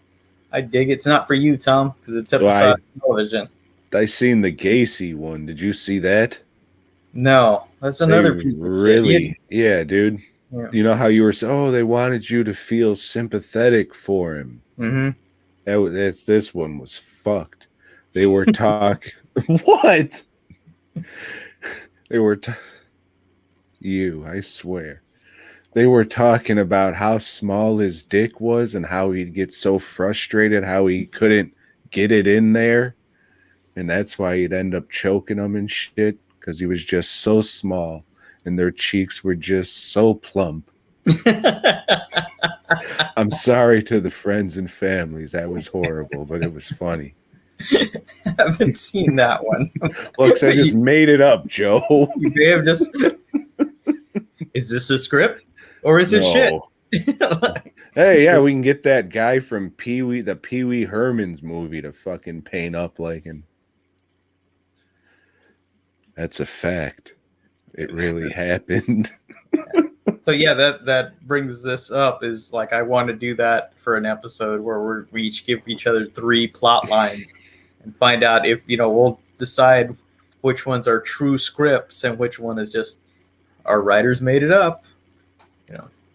I dig it. It's not for you, Tom, because it's episodic television. I seen the Gacy one. Did you see that? No, that's another piece of really shit. Yeah, dude. Yeah. You know how you were saying, they wanted you to feel sympathetic for him. Mm-hmm. This one was fucked. They were talking. What? They were I swear. They were talking about how small his dick was and how he'd get so frustrated how he couldn't get it in there. And that's why he'd end up choking them and shit, because he was just so small and their cheeks were just so plump. I'm sorry to the friends and families. That was horrible, but it was funny. I haven't seen that one. Looks, I just made it up, Joe. You may have just... Is this a script? Or is it shit? Hey, yeah, we can get that guy from the Pee Wee Herman's movie to fucking paint up like him. That's a fact. it really happened. So yeah, that brings this up is like I want to do that for an episode where we each give each other 3 plot lines and find out if we'll decide which ones are true scripts and which one is just our writers made it up.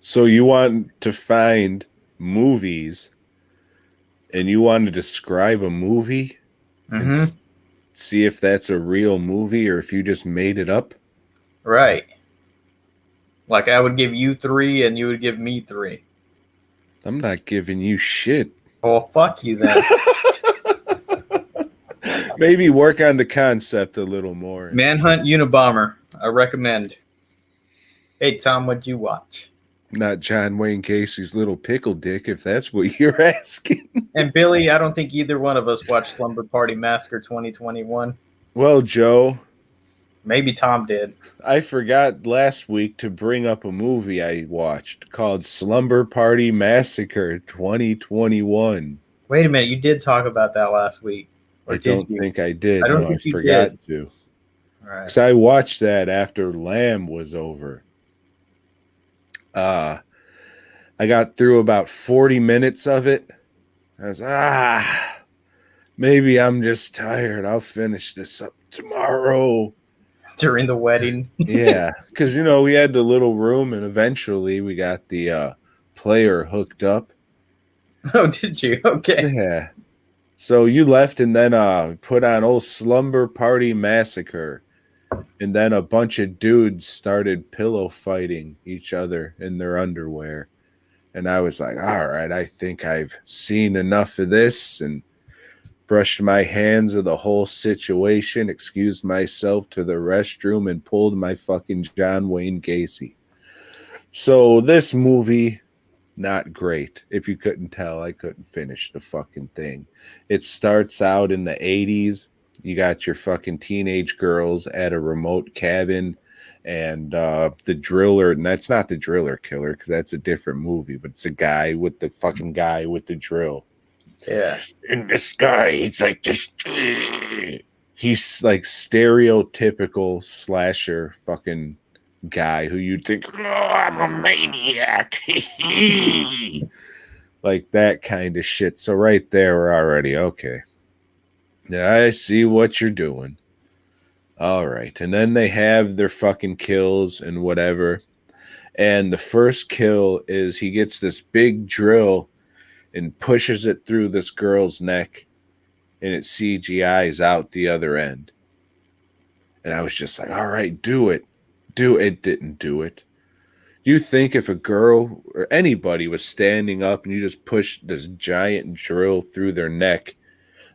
So you want to find movies and you want to describe a movie and see if that's a real movie or if you just made it up? Right. Like I would give you 3 and you would give me 3. I'm not giving you shit. Well, fuck you then. Maybe work on the concept a little more. Manhunt Unabomber. I recommend. Hey, Tom, what'd you watch? Not John Wayne Gacy's little pickle dick, if that's what you're asking. And Billy, I don't think either one of us watched Slumber Party Massacre 2021. Well, Joe. Maybe Tom did. I forgot last week to bring up a movie I watched called Slumber Party Massacre 2021. Wait a minute, you did talk about that last week. I don't think I did. I don't think you forgot did. to. All right. Because I watched that after Lamb was over. I got through about 40 minutes of it. I was, maybe I'm just tired. I'll finish this up tomorrow. During the wedding. Yeah, because, we had the little room, and eventually we got the player hooked up. Oh, did you? Okay. Yeah. So you left and then put on old Slumber Party Massacre. And then a bunch of dudes started pillow fighting each other in their underwear. And I was like, all right, I think I've seen enough of this, and brushed my hands of the whole situation, excused myself to the restroom, and pulled my fucking John Wayne Gacy. So this movie, not great. If you couldn't tell, I couldn't finish the fucking thing. It starts out in the 80s. You got your fucking teenage girls at a remote cabin, and the driller, and that's not the driller killer because that's a different movie, but it's a guy with the fucking guy with the drill. Yeah. And this guy, he's like just, he's like stereotypical slasher fucking guy who you'd think, oh, I'm a maniac. Like that kind of shit. So right there, we're already okay. Yeah, I see what you're doing. All right. And then they have their fucking kills and whatever. And the first kill is he gets this big drill and pushes it through this girl's neck, and it CGI's out the other end. And I was just like, all right, do it. It didn't do it. Do you think if a girl or anybody was standing up and you just pushed this giant drill through their neck,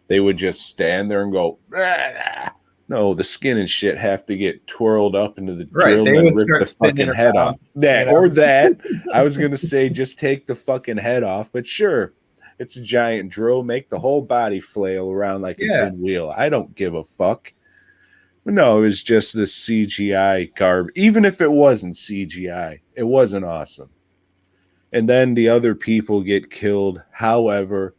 they would just stand there and go, ah. No, the skin and shit have to get twirled up into the drill and rip the fucking head off. Or that. I was going to say just take the fucking head off, but sure, it's a giant drill. Make the whole body flail around like a pinwheel. I don't give a fuck. No, it was just this CGI garb. Even if it wasn't CGI, it wasn't awesome. And then the other people get killed. However,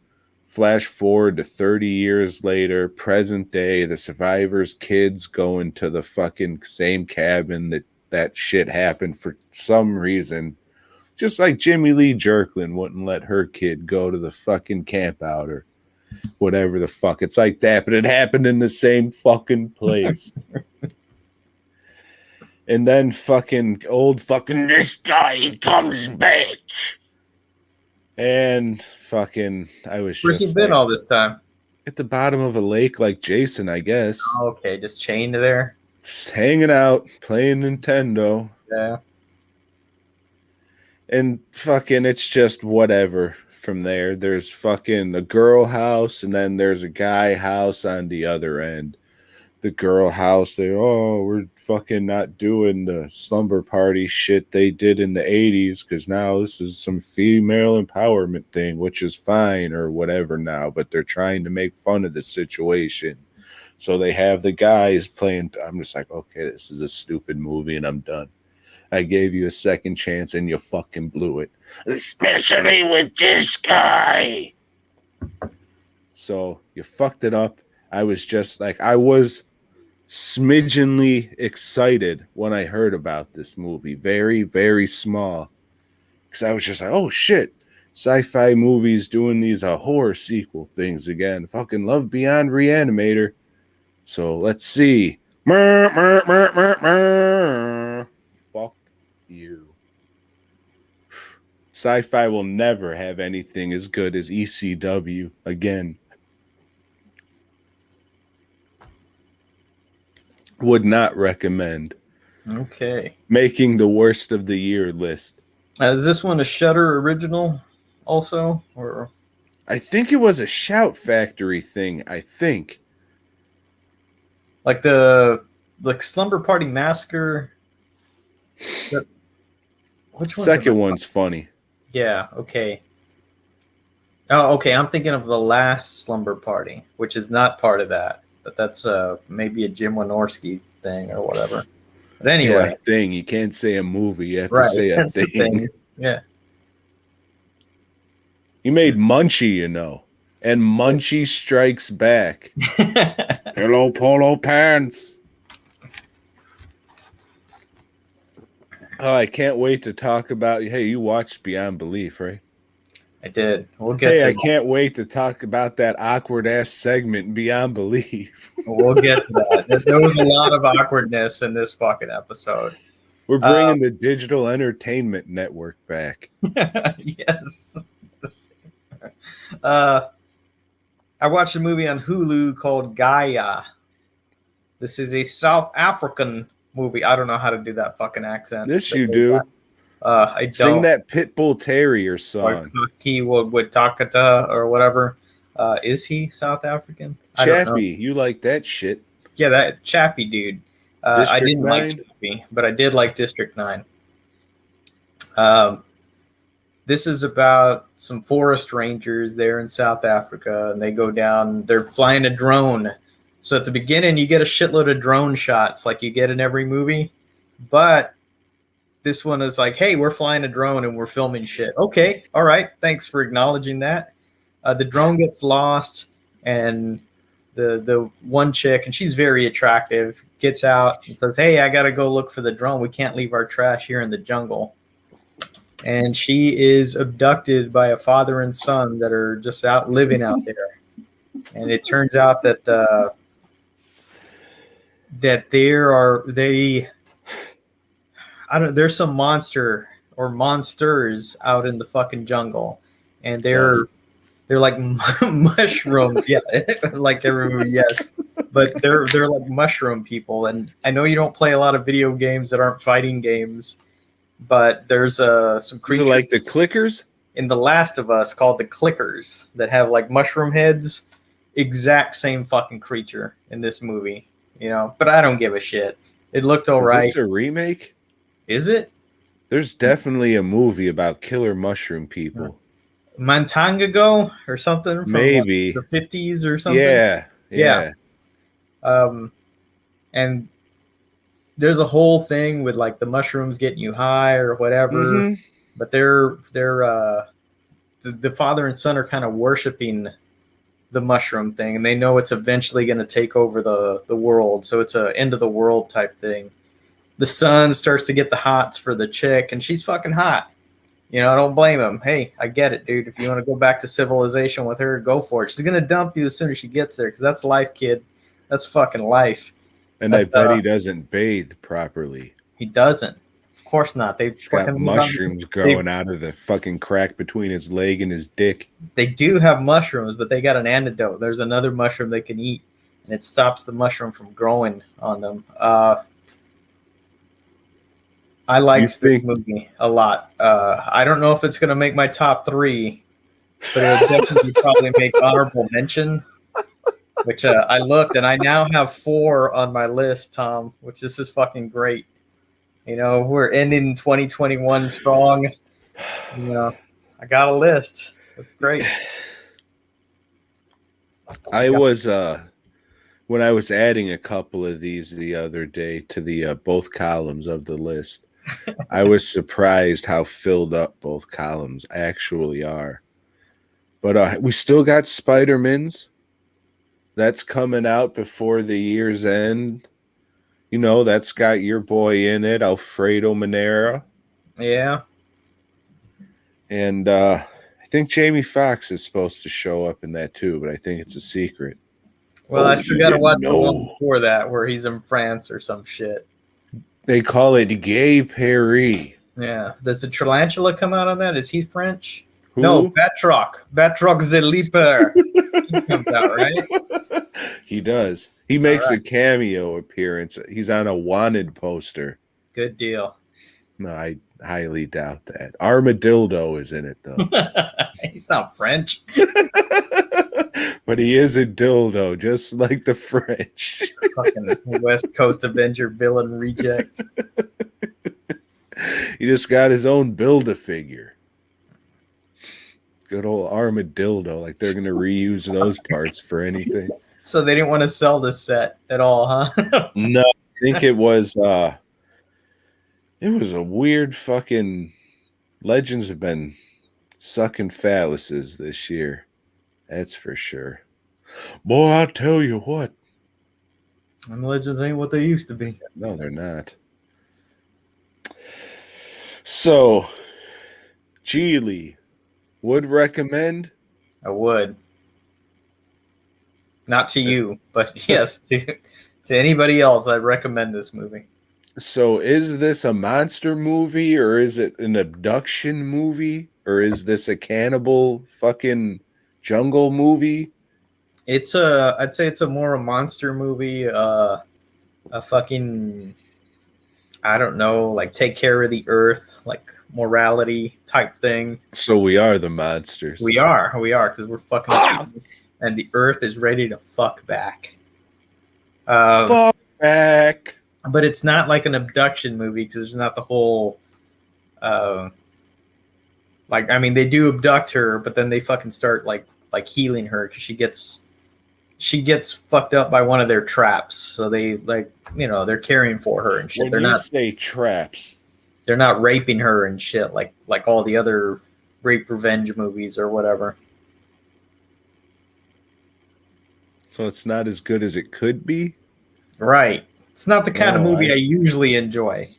flash forward to 30 years later, present day, the survivors' kids go into the fucking same cabin that shit happened for some reason. Just like Jimmy Lee Jerklin wouldn't let her kid go to the fucking camp out or whatever the fuck. It's like that, but it happened in the same fucking place. And then fucking old fucking this guy comes back. And fucking, I was Where's just he been all this time? at the bottom of a lake like Jason, I guess. Okay, just chained there. Just hanging out, playing Nintendo. Yeah. And fucking, it's just whatever from there. There's fucking a girl house, and then there's a guy house on the other end. The girl house, we're fucking not doing the slumber party shit they did in the 80s because now this is some female empowerment thing, which is fine or whatever now, but they're trying to make fun of the situation. So they have the guys playing. I'm just like, okay, this is a stupid movie and I'm done. I gave you a second chance and you fucking blew it. Especially with this guy. So you fucked it up. I was just like, I was smidgenly excited when I heard about this movie. Very, very small. Because I was just like, oh shit, sci-fi movies doing these horror sequel things again. Fucking love Beyond Reanimator. So let's see. Fuck you. Sci-fi will never have anything as good as ECW again. Would not recommend. Okay. Making the worst of the year list. Is this one a Shudder original also? Or I think it was a Shout Factory thing. I think. like the Slumber Party Massacre? Which one's Second one's funny. Yeah, okay. Oh, okay. I'm thinking of the last Slumber Party, which is not part of that, but that's maybe a Jim Wynorski thing or whatever. But anyway, Yeah, thing. You can't say a movie. You have right, to say a that's the thing. Yeah. He made Munchie, you know, and Munchie Strikes Back. Hello, polo pants. Oh, I can't wait to talk about. Hey, you watched Beyond Belief, right? I did. We'll get. Hey, I can't wait to talk about that awkward ass segment Beyond Belief. We'll get to that. There was a lot of awkwardness in this fucking episode. We're bringing the Digital Entertainment Network back. Yes. I watched a movie on Hulu called Gaia. This is a South African movie. I don't know how to do that fucking accent. This you do. I don't. Sing that Pitbull Terrier song. With Takata or whatever. Is he South African? Chappie, you like that shit. Yeah, that Chappie dude. I didn't 9? like Chappie, but I did like District 9. This is about some forest rangers there in South Africa, and they go down, they're flying a drone. So at the beginning, you get a shitload of drone shots like you get in every movie. But this one is like, hey, we're flying a drone and we're filming shit. Okay, all right, thanks for acknowledging that. The drone gets lost, and the one chick, and she's very attractive, gets out and says, hey, I got to go look for the drone. We can't leave our trash here in the jungle. And she is abducted by a father and son that are just out living out there. And it turns out that there's some monster or monsters out in the fucking jungle, and they're like mushroom, yeah, like every movie, yes, but they're like mushroom people. And I know you don't play a lot of video games that aren't fighting games, but there's some creatures like the clickers in The Last of Us called the clickers that have like mushroom heads. Exact same fucking creature in this movie, you know. But I don't give a shit. It looked all right. Is this a remake? Is it? There's definitely a movie about killer mushroom people. Mantangago or something from maybe like the 50s or something. Yeah. And there's a whole thing with like the mushrooms getting you high or whatever. Mm-hmm. But they're the father and son are kind of worshiping the mushroom thing, and they know it's eventually going to take over the world. So it's a end of the world type thing. The son starts to get the hots for the chick, and she's fucking hot. You know, I don't blame him. Hey, I get it, dude. If you want to go back to civilization with her, go for it. She's going to dump you as soon as she gets there, because that's life, kid. That's fucking life. And I bet he doesn't bathe properly. He doesn't. Of course not. He's got mushrooms growing out of the fucking crack between his leg and his dick. They do have mushrooms, but they got an antidote. There's another mushroom they can eat, and it stops the mushroom from growing on them. I liked this movie a lot. I don't know if it's going to make my top 3, but it'll definitely probably make honorable mention, which I looked, and I now have 4 on my list, Tom, which this is fucking great. You know, we're ending 2021 strong. You know, I got a list. That's great. I was when I was adding a couple of these the other day to the both columns of the list, I was surprised how filled up both columns actually are. But we still got Spider-Man's. That's coming out before the year's end. You know, that's got your boy in it, Alfredo Manera. Yeah. And I think Jamie Foxx is supposed to show up in that too, but I think it's a secret. Well, I still got to watch the one know. before that where he's in France or some shit. They call it Gay Paris. Yeah. Does the tarantula come out on that? Is he French? Who? No, Batroc. Batroc the Leaper. He comes out, right? He does. He makes right. a cameo appearance. He's on a wanted poster. Good deal. No, I highly doubt that. Armadillo is in it, though. He's not French. But he is a dildo, just like the French. Fucking West Coast Avenger villain reject. He just got his own Build-A-Figure. Good old Armadillo. Like they're going to reuse those parts for anything. So they didn't want to sell this set at all, huh? No, I think it was a weird fucking Legends have been sucking phalluses this year. That's for sure. Boy, I'll tell you what. And Legends ain't what they used to be. No, they're not. So, Geely would recommend? I would. Not to you, but yes, to anybody else, I'd recommend this movie. So is this a monster movie, or is it an abduction movie, or is this a cannibal fucking jungle movie? I'd say it's a more a monster movie, a fucking, I don't know, like take care of the earth, like morality type thing. So we are the monsters. We are, because we're fucking up, and the earth is ready to fuck back. Fuck back. But it's not like an abduction movie because there's not the whole, like, I mean, they do abduct her, but then they fucking start like healing her because she gets fucked up by one of their traps. So they they're caring for her and shit. When they're you not say traps, they're not raping her and shit like all the other rape revenge movies or whatever. so it's not as good as it could be. Right. It's not the kind of movie I usually enjoy.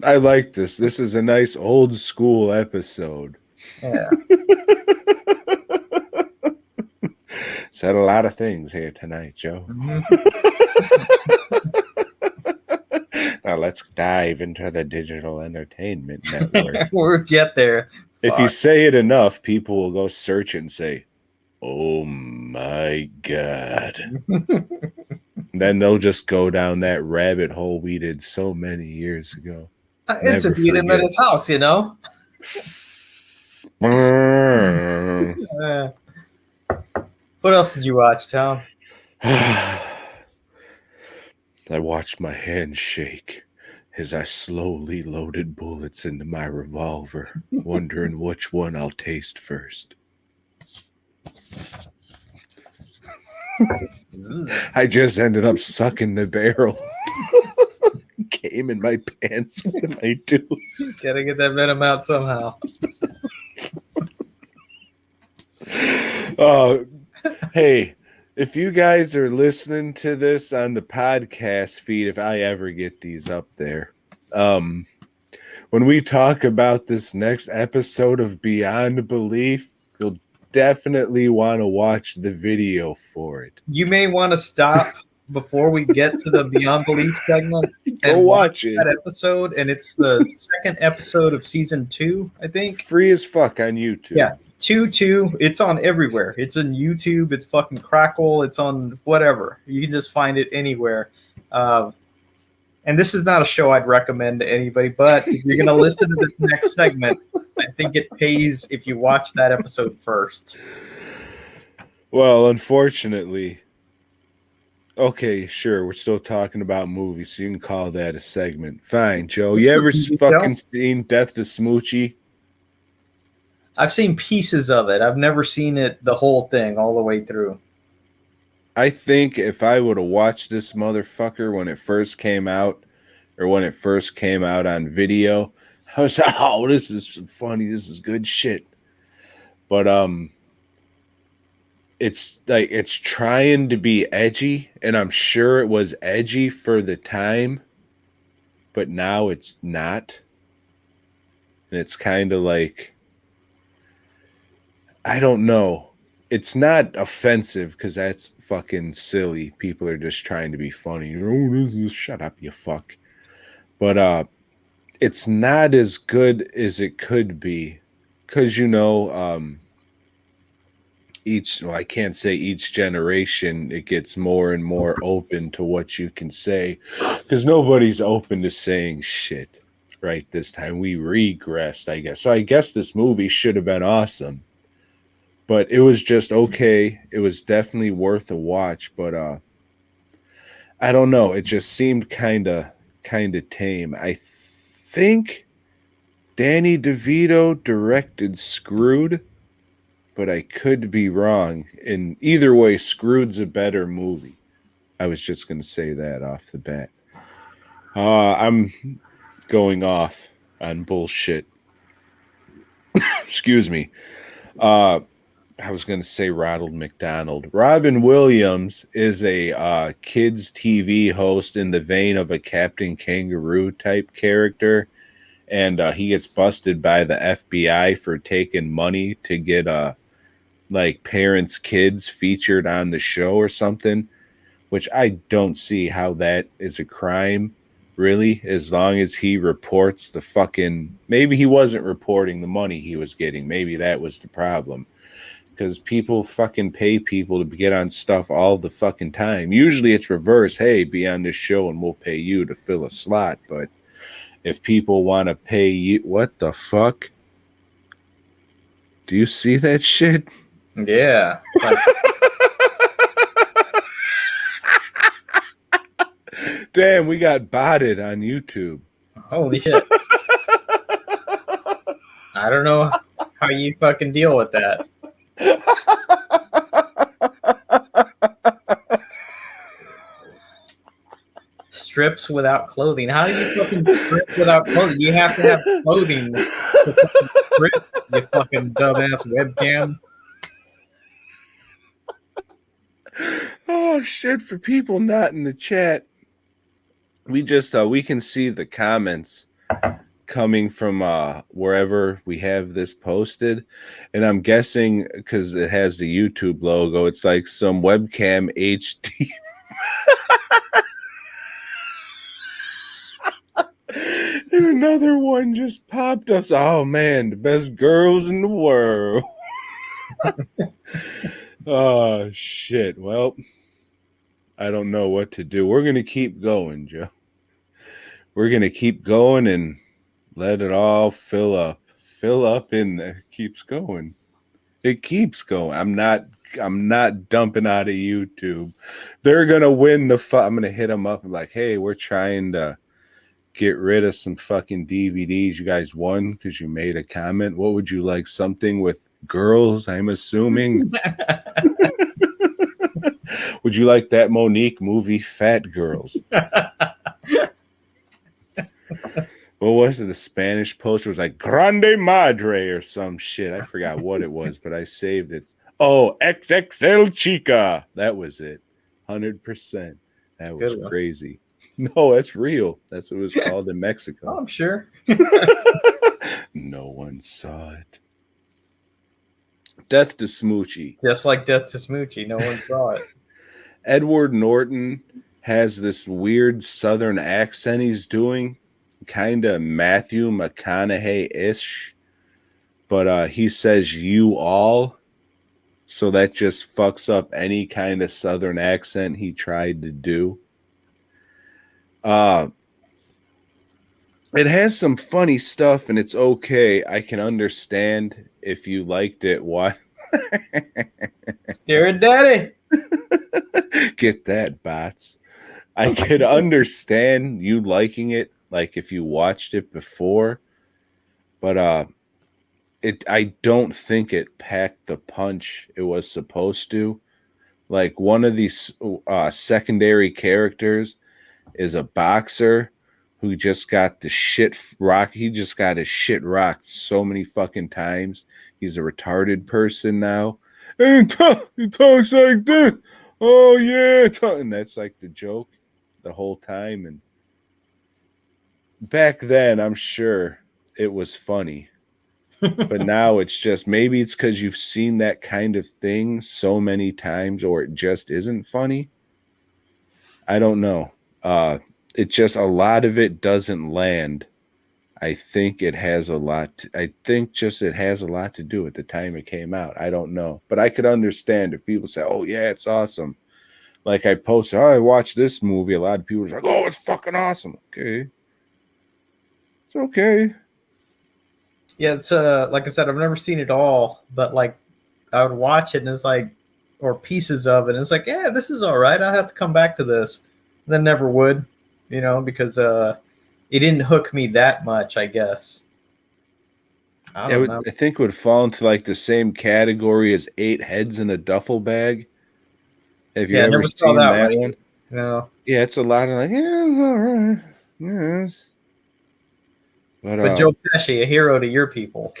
I like this. This is a nice old school episode. Yeah. Said a lot of things here tonight, Joe. Mm-hmm. Now let's dive into the digital entertainment network. We'll get there. If you say it enough, people will go search and say, "Oh my God." Then they'll just go down that rabbit hole we did so many years ago. It's a beat him at his house, you know? What else did you watch, Tom? I watched my hand shake as I slowly loaded bullets into my revolver, wondering which one I'll taste first. I just ended up sucking the barrel. Came in my pants. What am I doing? Gotta get that venom out somehow. Hey, if you guys are listening to this on the podcast feed, if I ever get these up there, when we talk about this next episode of Beyond Belief, you'll definitely want to watch the video for it. You may want to stop before we get to the Beyond Belief segment Go watch it. That episode, and it's the second episode of season 2, I think. Free as fuck on YouTube. Yeah, 2. It's on everywhere. It's on YouTube. It's fucking Crackle. It's on whatever. You can just find it anywhere. And this is not a show I'd recommend to anybody, but if you're going to listen to this next segment, I think it pays if you watch that episode first. Well, unfortunately, okay, sure, we're still talking about movies, so you can call that a segment. Fine, Joe. You ever fucking seen Death to Smoochy? I've seen pieces of it. I've never seen it, the whole thing, all the way through. I think if I would have watched this motherfucker when it first came out, or when it first came out on video, I was like, oh, this is funny. This is good shit. But it's like it's trying to be edgy, and I'm sure it was edgy for the time, but now it's not. And it's kind of like, I don't know. It's not offensive because that's fucking silly. People are just trying to be funny. Oh, this is shut up, you fuck. But it's not as good as it could be. Cause I can't say each generation it gets more and more open to what you can say. Because nobody's open to saying shit right this time. We regressed, I guess. So I guess this movie should have been awesome. But it was just okay. It was definitely worth a watch, but I don't know. It just seemed kind of tame. I think Danny DeVito directed Screwed, but I could be wrong. In either way, Screwed's a better movie. I was just going to say that off the bat. I'm going off on bullshit. Excuse me. I was going to say Ronald McDonald. Robin Williams is a kids' TV host in the vein of a Captain Kangaroo type character. And he gets busted by the FBI for taking money to get like parents' kids featured on the show or something, which I don't see how that is a crime, really, as long as he reports the fucking. Maybe he wasn't reporting the money he was getting. Maybe that was the problem. Because people fucking pay people to get on stuff all the fucking time. Usually it's reverse. Hey, be on this show and we'll pay you to fill a slot. But if people want to pay you, what the fuck? Do you see that shit? Yeah. It's like, Damn, we got botted on YouTube. holy shit. I don't know how you fucking deal with that. Strips without clothing. How do you fucking strip without clothing? You have to have clothing to fucking strip, you fucking dumbass webcam. Oh shit, for people not in the chat, we just we can see the comments coming from wherever we have this posted, and I'm guessing because it has the YouTube logo, it's like some webcam HD. And another one just popped up. Oh man, the best girls in the world. Oh shit. Well, I don't know what to do. We're gonna keep going, Joe. We're gonna keep going and let it all fill up. Fill up in there. Keeps going. It keeps going. I'm not dumping out of YouTube. They're gonna win the I'm gonna hit them up and like, hey, we're trying to get rid of some fucking DVDs. You guys won because you made a comment. What would you like? Something with girls, I'm assuming. Would you like that Monique movie, Fat Girls? What was it? The Spanish poster was like Grande Madre or some shit. I forgot what it was, but I saved it. Oh, XXL Chica. That was it. 100%. That was crazy. No, that's real. That's what it was called in Mexico. Oh, I'm sure. No one saw it. Death to Smoochy. Just like Death to Smoochy. No one saw it. Edward Norton has this weird southern accent he's doing. Kind of Matthew McConaughey-ish. But he says you all. So that just fucks up any kind of southern accent he tried to do. It has some funny stuff and it's okay. I can understand if you liked it. Why? Scared Daddy. Get that, bots. I could understand you liking it, like if you watched it before, but I don't think it packed the punch it was supposed to. Like one of these secondary characters is a boxer who just got the shit rocked. He just got his shit rocked so many fucking times. He's a retarded person now. And he talks like this. Oh yeah, and that's like the joke the whole time. And back then, I'm sure it was funny, but now it's just maybe it's because you've seen that kind of thing so many times, or it just isn't funny. I don't know. It just a lot of it doesn't land. I think it has a lot. I think just it has a lot to do with the time it came out. I don't know, but I could understand if people say, "Oh yeah, it's awesome." Like I posted, "Oh, I watched this movie." A lot of people are like, "Oh, it's fucking awesome." Okay, it's okay. Yeah, it's like I said, I've never seen it all, but like I would watch it and it's like, or pieces of it, and it's like, yeah, this is all right. I'll have to come back to this. And then never would, because it didn't hook me that much, I guess. I don't know. I think it would fall into like the same category as Eight Heads in a Duffel Bag. Have you Yeah, I ever never saw seen that that one. one? No. Yeah, it's a lot of like, yeah, it's all right. Yes. But Joe Pesci, a hero to your people.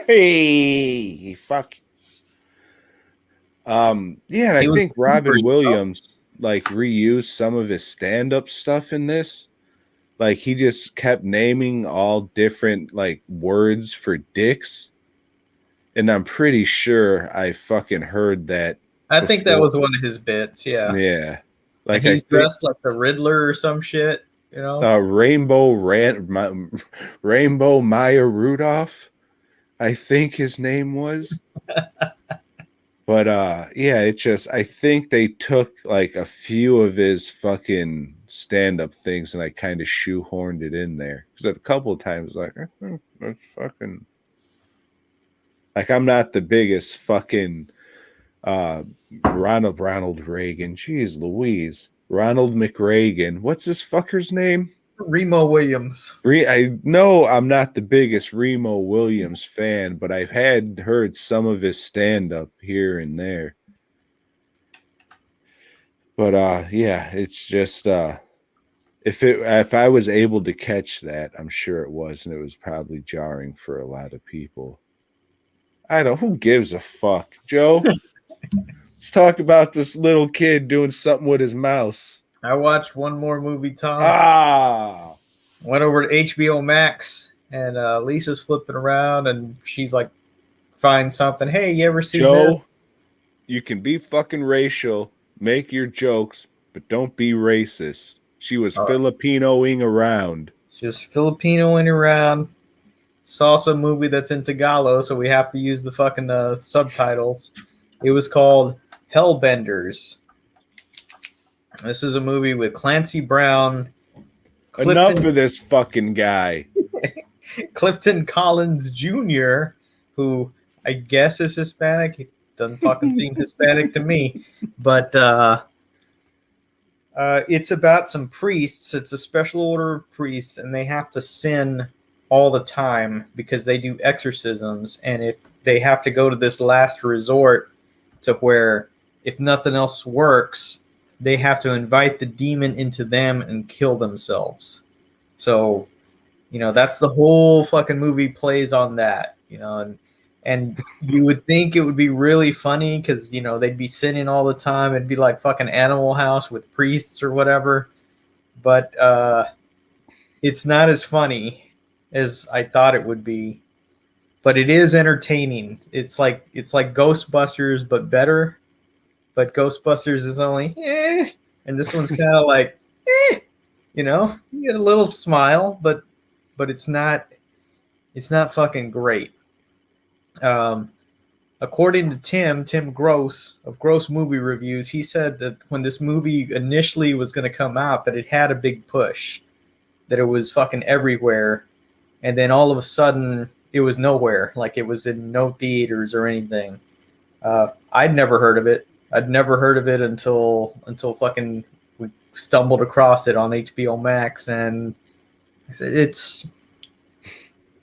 Hey, fuck. Yeah, and I He was think a Robin superhero. Williams like reused some of his stand-up stuff in this. Like he just kept naming all different like words for dicks. And I'm pretty sure I fucking heard that I think that before. was one of his bits, yeah. Yeah. And Like I he's think dressed like the Riddler or some shit. Rainbow Maya Rudolph, I think his name was. But yeah, it just I think they took like a few of his fucking stand-up things and I kind of shoehorned it in there. Because a couple of times like that's fucking like I'm not the biggest fucking uh Ronald Reagan. Jeez Louise. Ronald McReagan. What's this fucker's name? Remo Williams. I know I'm not the biggest Remo Williams fan, but I've heard some of his stand up here and there. But yeah, it's just if I was able to catch that, I'm sure it was, and it was probably jarring for a lot of people. I don't who gives a fuck, Joe? Let's talk about this little kid doing something with his mouse. I watched one more movie, Tom. Ah, Went over to HBO Max, and Lisa's flipping around, and she's like, finds something. Hey, you ever seen this? Joe, you can be fucking racial, make your jokes, but don't be racist. She was Filipinoing around. She was Filipinoing around. Saw some movie that's in Tagalog, so we have to use the fucking subtitles. It was called Hellbenders. This is a movie with Clancy Brown, Enough of this fucking guy. Clifton Collins Jr., who I guess is Hispanic. He doesn't fucking seem Hispanic to me. But it's about some priests. It's a special order of priests, and they have to sin all the time because they do exorcisms. And if they have to go to this last resort to where if nothing else works, they have to invite the demon into them and kill themselves. So, that's the whole fucking movie plays on that, and you would think it would be really funny because, they'd be sinning all the time. It'd be like fucking Animal House with priests or whatever. But it's not as funny as I thought it would be. But it is entertaining. It's like Ghostbusters, but better. But Ghostbusters is only and this one's kind of like you get a little smile, but it's not fucking great. According to Tim Gross of Gross Movie Reviews, he said that when this movie initially was going to come out, that it had a big push, that it was fucking everywhere, and then all of a sudden it was nowhere, like it was in no theaters or anything. I'd never heard of it. I'd never heard of it until fucking we stumbled across it on HBO Max, and it's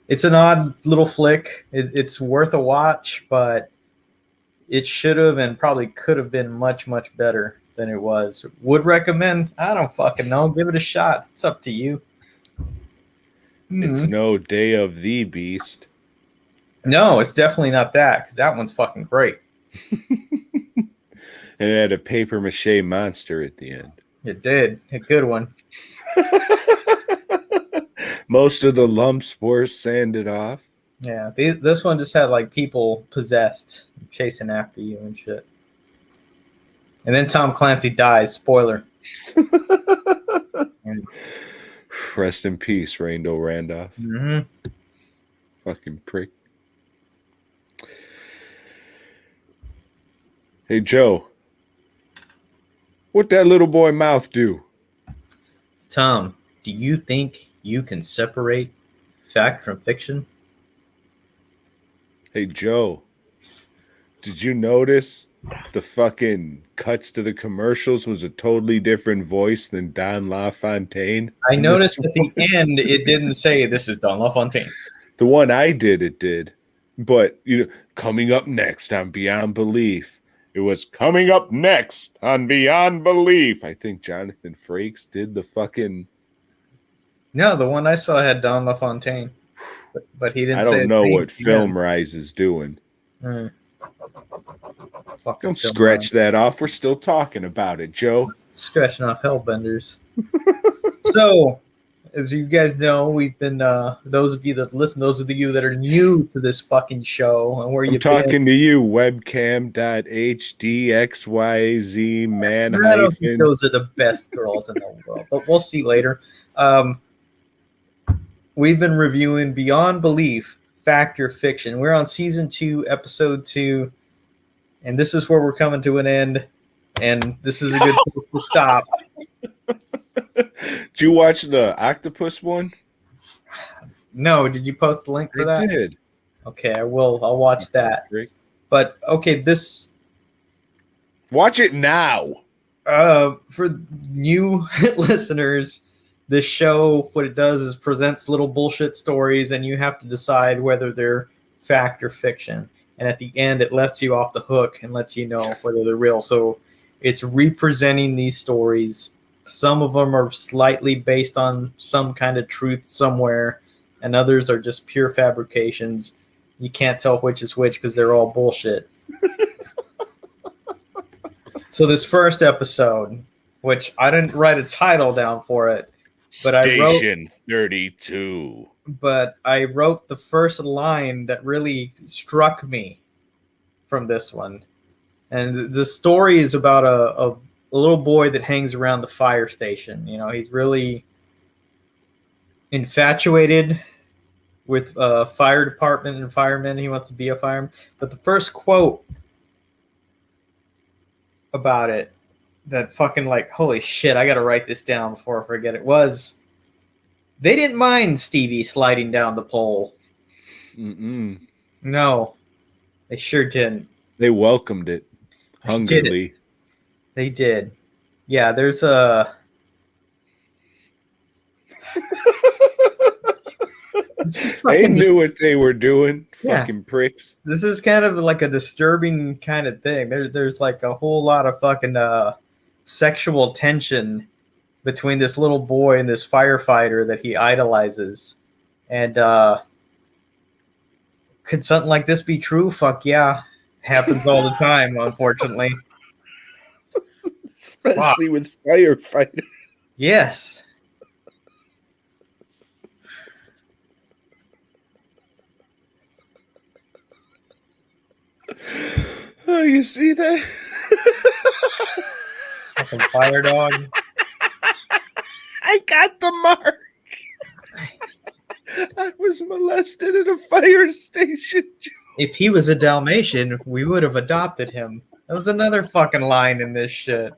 an odd little flick. It's worth a watch, but it should have and probably could have been much, much better than it was. Would recommend? I don't fucking know. Give it a shot. It's up to you. It's no Day of the Beast. No, it's definitely not that, because that one's fucking great. And it had a paper mache monster at the end. It did. A good one. Most of the lumps were sanded off. Yeah, this one just had like people possessed, chasing after you and shit. And then Tom Clancy dies. Spoiler. Rest in peace, Randall Randolph. Mm-hmm. Fucking prick. Hey, Joe. What that little boy mouth do? Tom, do you think you can separate fact from fiction? Hey, Joe. Did you notice the fucking cuts to the commercials was a totally different voice than Don LaFontaine? I noticed at the end it didn't say this is Don LaFontaine. The one I did, it did. But, coming up next on Beyond Belief. It was coming up next on Beyond Belief. I think Jonathan Frakes did the fucking... No, the one I saw had Don LaFontaine. But he didn't say... I don't know what Film Rise is doing. Mm. Don't scratch that off. We're still talking about it, Joe. Scratching off Hellbenders. So, as you guys know, we've been, those of you that listen, those of you that are new to this fucking show, and where I'm talking to you, webcam.hdxyz man. I don't think those are the best girls in the world, but we'll see later. We've been reviewing Beyond Belief, Fact or Fiction. We're on season 2, episode 2, and this is where we're coming to an end, and this is a good place to stop. Did you watch the octopus one? No, did you post the link for that? I did. Okay, I will. I'll watch that. But okay, this. Watch it now. For new listeners, this show, what it does is presents little bullshit stories, and you have to decide whether they're fact or fiction. And at the end, it lets you off the hook and lets you know whether they're real. So it's representing these stories. Some of them are slightly based on some kind of truth somewhere, and others are just pure fabrications. You can't tell which is which because they're all bullshit. So this first episode, which I didn't write a title down for it, but Station 32. But I wrote the first line that really struck me from this one. And the story is about a little boy that hangs around the fire station. He's really infatuated with fire department and firemen. He wants to be a fireman. But the first quote about it that fucking holy shit, I got to write this down before I forget it, was they didn't mind Stevie sliding down the pole. Mm-mm. No, they sure didn't. They welcomed it hungrily. They did. Yeah, there's a... They knew what they were doing. Fucking pricks. This is kind of like a disturbing kind of thing. There's like a whole lot of fucking sexual tension between this little boy and this firefighter that he idolizes. And could something like this be true? Fuck yeah. Happens all the time, unfortunately. Especially with firefighters. Yes. Oh, you see that? Fucking fire dog. I got the mark. I was molested at a fire station. If he was a Dalmatian, we would have adopted him. That was another fucking line in this shit.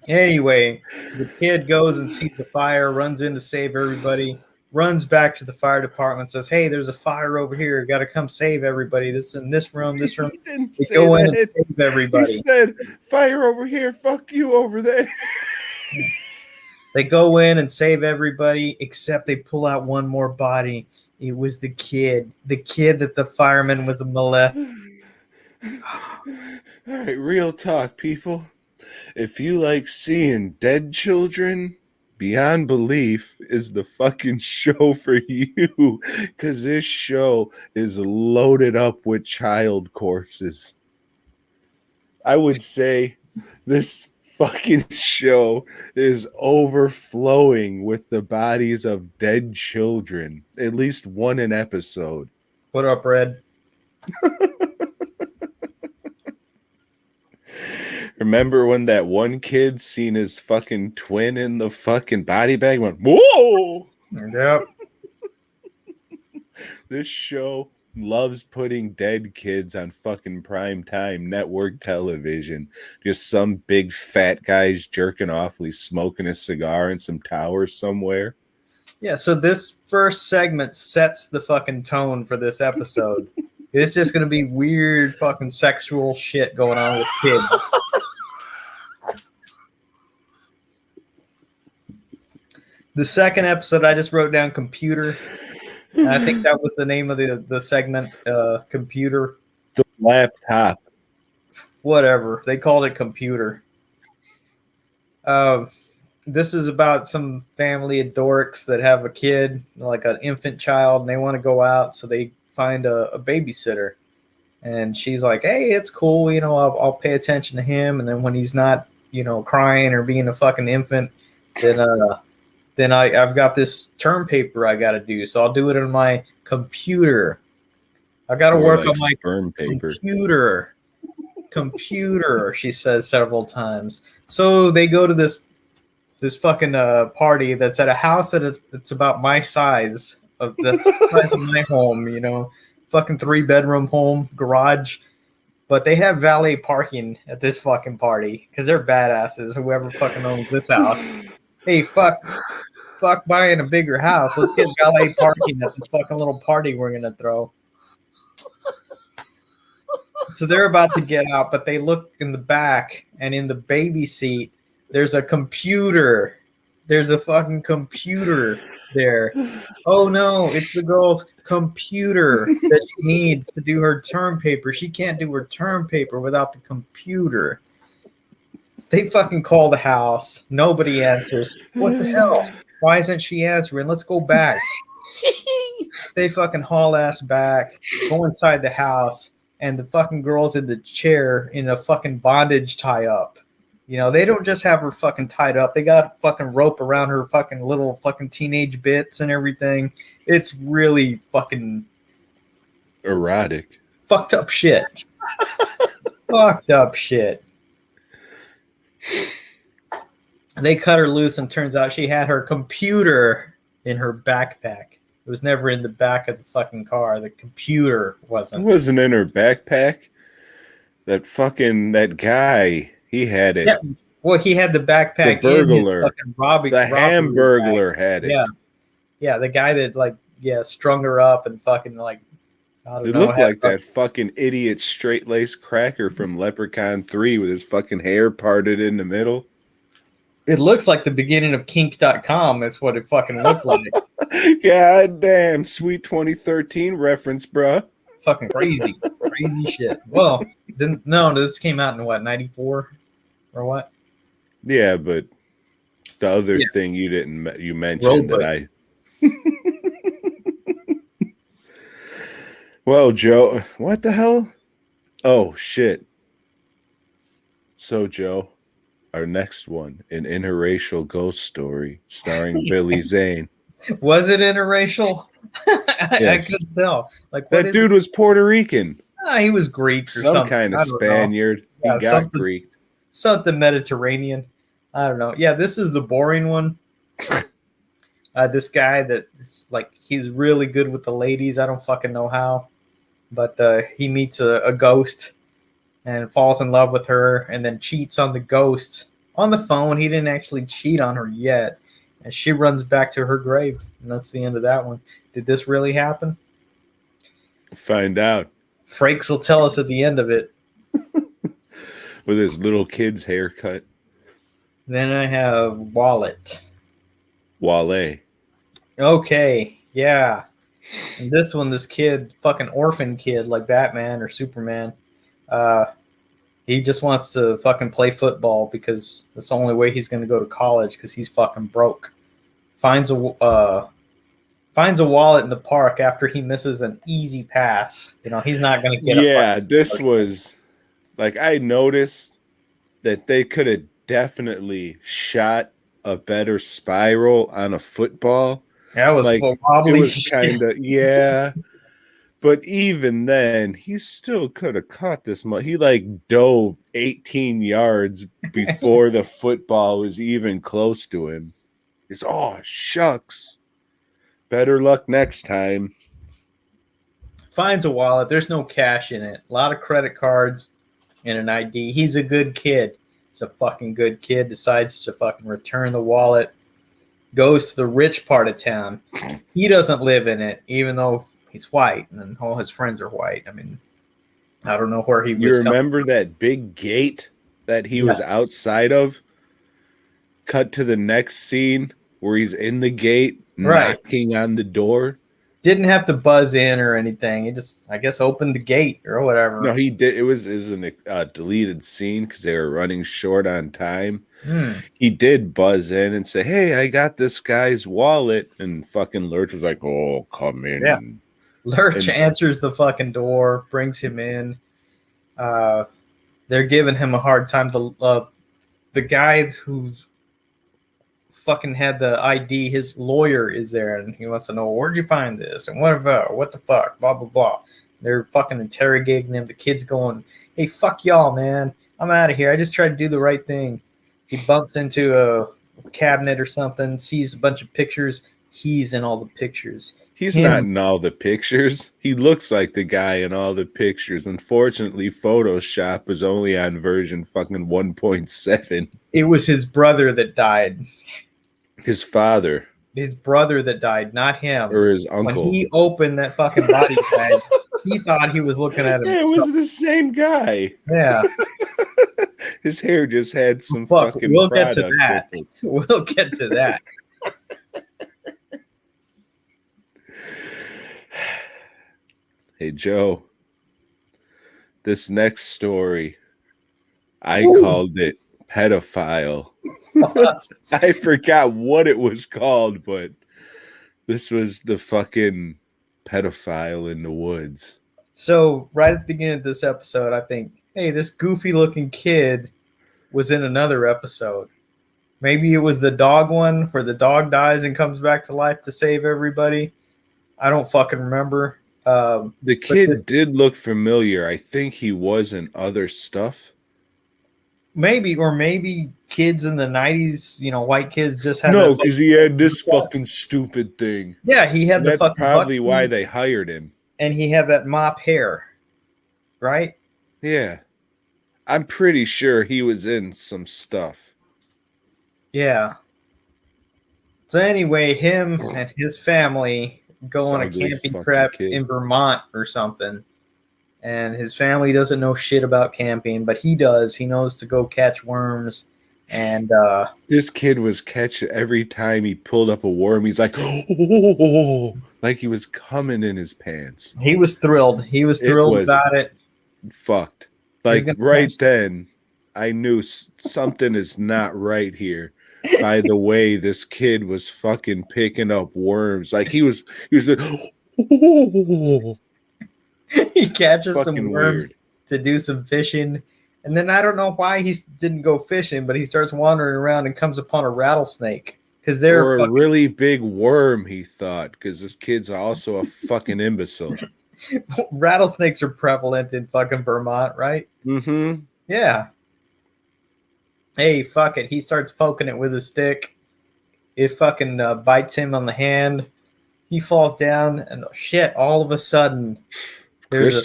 Anyway, the kid goes and sees the fire, runs in to save everybody, runs back to the fire department, says, "Hey, there's a fire over here. Got to come save everybody. This in this room, this room." They go in and save everybody. He said, "Fire over here. Fuck you over there." They go in and save everybody, except they pull out one more body. It was the kid that the fireman was a molest. All right, real talk, people. If you like seeing dead children, Beyond Belief is the fucking show for you, because this show is loaded up with child corpses. I would say this fucking show is overflowing with the bodies of dead children, at least one an episode. What up, Red? Remember when that one kid seen his fucking twin in the fucking body bag and went, whoa! Yep. This show loves putting dead kids on fucking prime time network television. Just some big fat guys jerking off, smoking a cigar in some tower somewhere. Yeah, so this first segment sets the fucking tone for this episode. It's just going to be weird fucking sexual shit going on with kids. The second episode, I just wrote down computer. And I think that was the name of the segment, computer. The laptop. Whatever. They called it computer. This is about some family of dorks that have a kid, like an infant child, and they want to go out, so they find a babysitter. And she's like, hey, it's cool, I'll pay attention to him, and then when he's not, crying or being a fucking infant, then I've got this term paper I got to do, so I'll do it on my computer. I got to work on my computer, she says several times. So they go to this fucking party that's at a house it's about my size, that's the size of my home, fucking 3-bedroom home, garage. But they have valet parking at this fucking party because they're badasses, whoever fucking owns this house. Hey, fuck buying a bigger house. Let's get valet parking at the fucking little party we're going to throw. So they're about to get out, but they look in the back, and in the baby seat, there's a computer. There's a fucking computer there. Oh no, it's the girl's computer that she needs to do her term paper. She can't do her term paper without the computer. They fucking call the house. Nobody answers. What the hell? Why isn't she answering? Let's go back. They fucking haul ass back, go inside the house, and the fucking girl's in the chair in a fucking bondage tie up. They don't just have her fucking tied up. They got fucking rope around her fucking little fucking teenage bits and everything. It's really fucking erotic. Fucked up shit. Fucked up shit. They cut her loose, and turns out she had her computer in her backpack. It was never in the back of the fucking car. The computer wasn't. It wasn't in her backpack. That guy, he had it. Yeah. Well, he had the backpack. The burglar. The Hamburglar had it. Yeah, the guy that strung her up and fucking it looked like that fucking idiot straight-laced cracker from Leprechaun 3 with his fucking hair parted in the middle. It looks like the beginning of kink.com. That's what it fucking looked like. God damn, sweet 2013 reference, bruh. Fucking crazy. Crazy shit. Well, this came out in what, 94 or what? Yeah, but the other thing you mentioned that I... Well, Joe, what the hell? Oh, shit. So, Joe, our next one, an interracial ghost story starring Billy Zane. Was it interracial? Yes. I couldn't tell. That dude was Puerto Rican. He was Greek or something. Some kind of Spaniard. He got Greek. Something Mediterranean. I don't know. Yeah, this is the boring one. This guy he's really good with the ladies. I don't fucking know how. But he meets a ghost and falls in love with her and then cheats on the ghost on the phone. He didn't actually cheat on her yet. And she runs back to her grave. And that's the end of that one. Did this really happen? Find out. Frakes will tell us at the end of it. With his little kid's haircut. Then I have Wallet. Wale. Okay, yeah. And this one, this kid, fucking orphan kid like Batman or Superman, He just wants to fucking play football because that's the only way he's going to go to college because he's fucking broke. Finds a wallet in the park after he misses an easy pass. You know, he's not going to get a Yeah, fucking this was like I noticed that they could have definitely shot a better spiral on a football. That was Like wobbly it was shit. kind of yeah. But even then, he still could have caught this. He like dove 18 yards before the football was even close to him. He's oh shucks. Better luck next time. Finds a wallet. There's no cash in it. A lot of credit cards and an ID. He's a good kid. He's a fucking good kid. Decides to fucking return the wallet. Goes to the rich part of town. He doesn't live in it, even though he's white and all his friends are white. I mean, I don't know where he was. You remember that big gate that he was outside of? Cut to the next scene where he's in the gate, knocking on the door. Didn't have to buzz in or anything. He just, I guess, opened the gate or whatever. No, he did. It was a deleted scene because they were running short on time. He did buzz in and say, "Hey, I got this guy's wallet," and fucking Lurch was like, "Oh, come in." Yeah. Lurch answers the fucking door, brings him in. They're giving him a hard time. The guy who's fucking had the ID, his lawyer is there, and he wants to know, where'd you find this? And what the fuck? Blah, blah, blah. They're fucking interrogating him. The kid's going, hey, fuck y'all, man. I'm out of here. I just tried to do the right thing. He bumps into a cabinet or something, sees a bunch of pictures. He's in all the pictures. He's not in all the pictures. He looks like the guy in all the pictures. Unfortunately, Photoshop was only on version fucking 1.7. It was his brother that died. His father. His brother that died, not him. Or his uncle. When he opened that fucking body bag, he thought he was looking at him. Yeah, it was the same guy. Yeah. His hair just had some fucking We'll get to that. We'll get to that. Hey, Joe. This next story, I called it pedophile. I forgot what it was called, but this was the fucking pedophile in the woods. So right at the beginning of this episode, I think, hey, this goofy looking kid was in another episode. Maybe it was the dog one where the dog dies and comes back to life to save everybody. I don't fucking remember. The kid did look familiar. I think he was in other stuff. Maybe kids in the 90s, white kids just had no, because he had this fucking stupid thing. Yeah, he had the fucking. That's probably why they hired him. And he had that mop hair, right? Yeah, I'm pretty sure he was in some stuff. Yeah. So anyway, him and his family go on a camping trip in Vermont or something. And his family doesn't know shit about camping, but he does. He knows to go catch worms. And this kid was catching every time he pulled up a worm. He's like, oh, like he was coming in his pants. He was thrilled. He was thrilled about it. Fucked. Like right then, I knew something is not right here. By the way, this kid was fucking picking up worms. Like he was like, oh. He catches some worms to do some fishing. And then I don't know why he didn't go fishing, but he starts wandering around and comes upon a rattlesnake. Because they're a really big worm, he thought, because this kid's also a fucking imbecile. Rattlesnakes are prevalent in fucking Vermont, right? Mm-hmm. Yeah. Hey, fuck it. He starts poking it with a stick. It fucking bites him on the hand. He falls down, and shit, all of a sudden, there's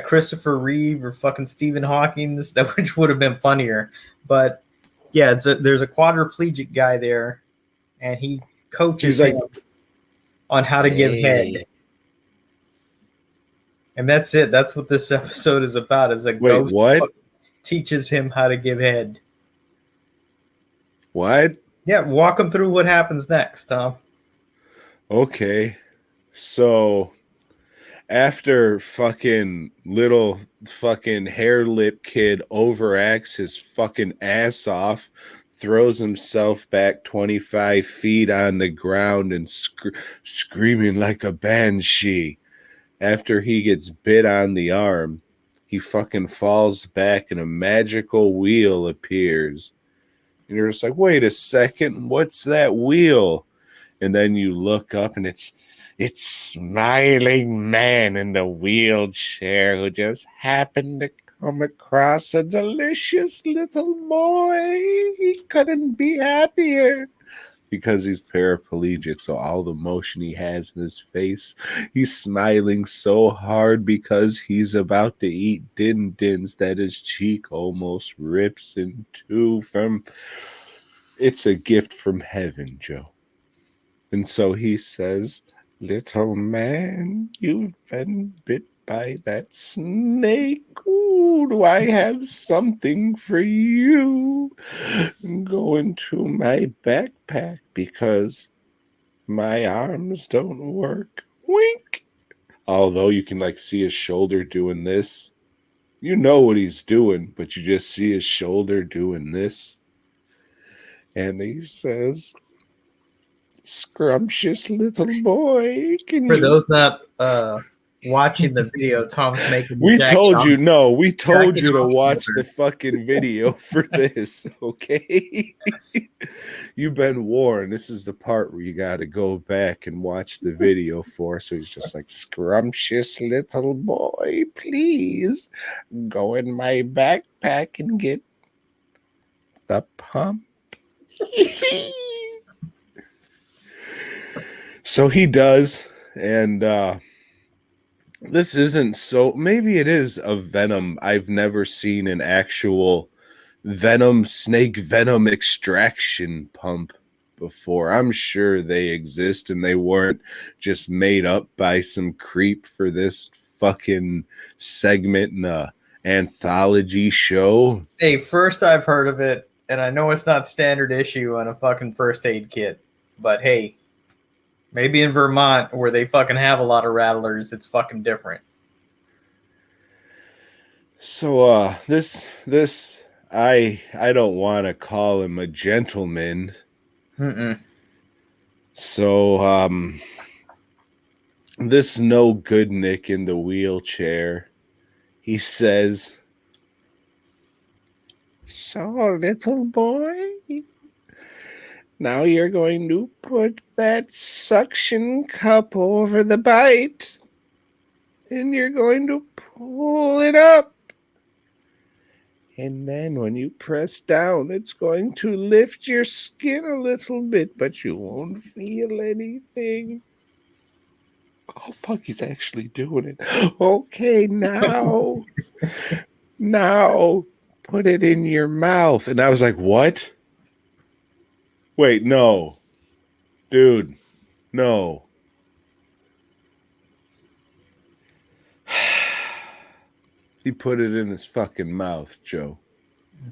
Christopher Reeve or fucking Stephen Hawking, which would have been funnier. But yeah, there's a quadriplegic guy there, and he coaches him on how to give head. And that's it. That's what this episode is about. Is a ghost teaches him how to give head. What? Yeah, walk him through what happens next, Tom. Okay. So after fucking little fucking hair lip kid overacts his fucking ass off, throws himself back 25 feet on the ground and screaming like a banshee. After he gets bit on the arm, he fucking falls back and a magical wheel appears. And you're just like, wait a second, what's that wheel? And then you look up and it's smiling man in the wheelchair who just happened to come across a delicious little boy. He couldn't be happier. Because he's paraplegic, so all the motion he has in his face, he's smiling so hard because he's about to eat din-dins that his cheek almost rips in two from... It's a gift from heaven, Joe. And so he says, little man, you've been bit by that snake. Ooh, do I have something for you? Go into my backpack because my arms don't work. Wink. Although you can like see his shoulder doing this. You know what he's doing, but you just see his shoulder doing this. And he says, scrumptious little boy, can For you... those not watching the video, Tom's making. We told you to watch shoulder. the fucking video for this, okay? You've been warned. This is the part where you got to go back and watch the video for. So he's just like, scrumptious little boy, please go in my backpack and get the pump. So he does, and this isn't so... Maybe it is a venom. I've never seen an actual snake venom extraction pump before. I'm sure they exist, and they weren't just made up by some creep for this fucking segment in a anthology show. Hey, first I've heard of it, and I know it's not standard issue on a fucking first aid kit, but hey, maybe in Vermont where they fucking have a lot of rattlers, it's fucking different. So this I don't want to call him a gentleman. So this no good Nick in the wheelchair, he says, so little boy, now you're going to put that suction cup over the bite and you're going to pull it up. And then when you press down, it's going to lift your skin a little bit, but you won't feel anything. Oh, fuck, he's actually doing it. Okay, now put it in your mouth. And I was like, what? Wait, no. Dude, no. He put it in his fucking mouth, Joe.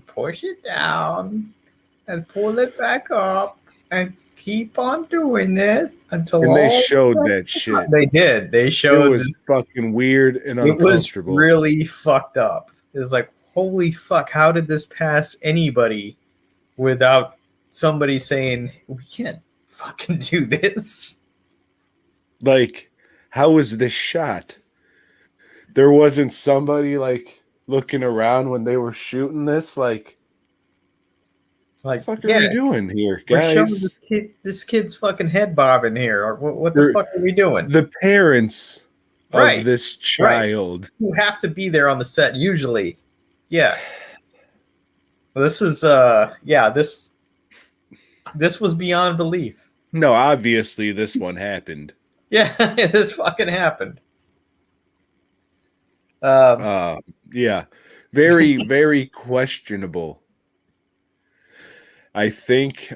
Push it down and pull it back up and keep on doing this until... And they showed that shit. They did. They showed... It was fucking weird and uncomfortable. It was really fucked up. It was like, holy fuck, how did this pass anybody without somebody saying, we can't fucking do this? Like, how was this shot? There wasn't somebody like looking around when they were shooting this, like what the fuck are we doing here, guys? We're showing this kid's fucking head bobbing here. Or what the fuck are we doing? The parents of this child who have to be there on the set usually. Yeah. This is this was beyond belief. No, obviously this one happened. Yeah, this fucking happened. Yeah, very, very questionable. I think,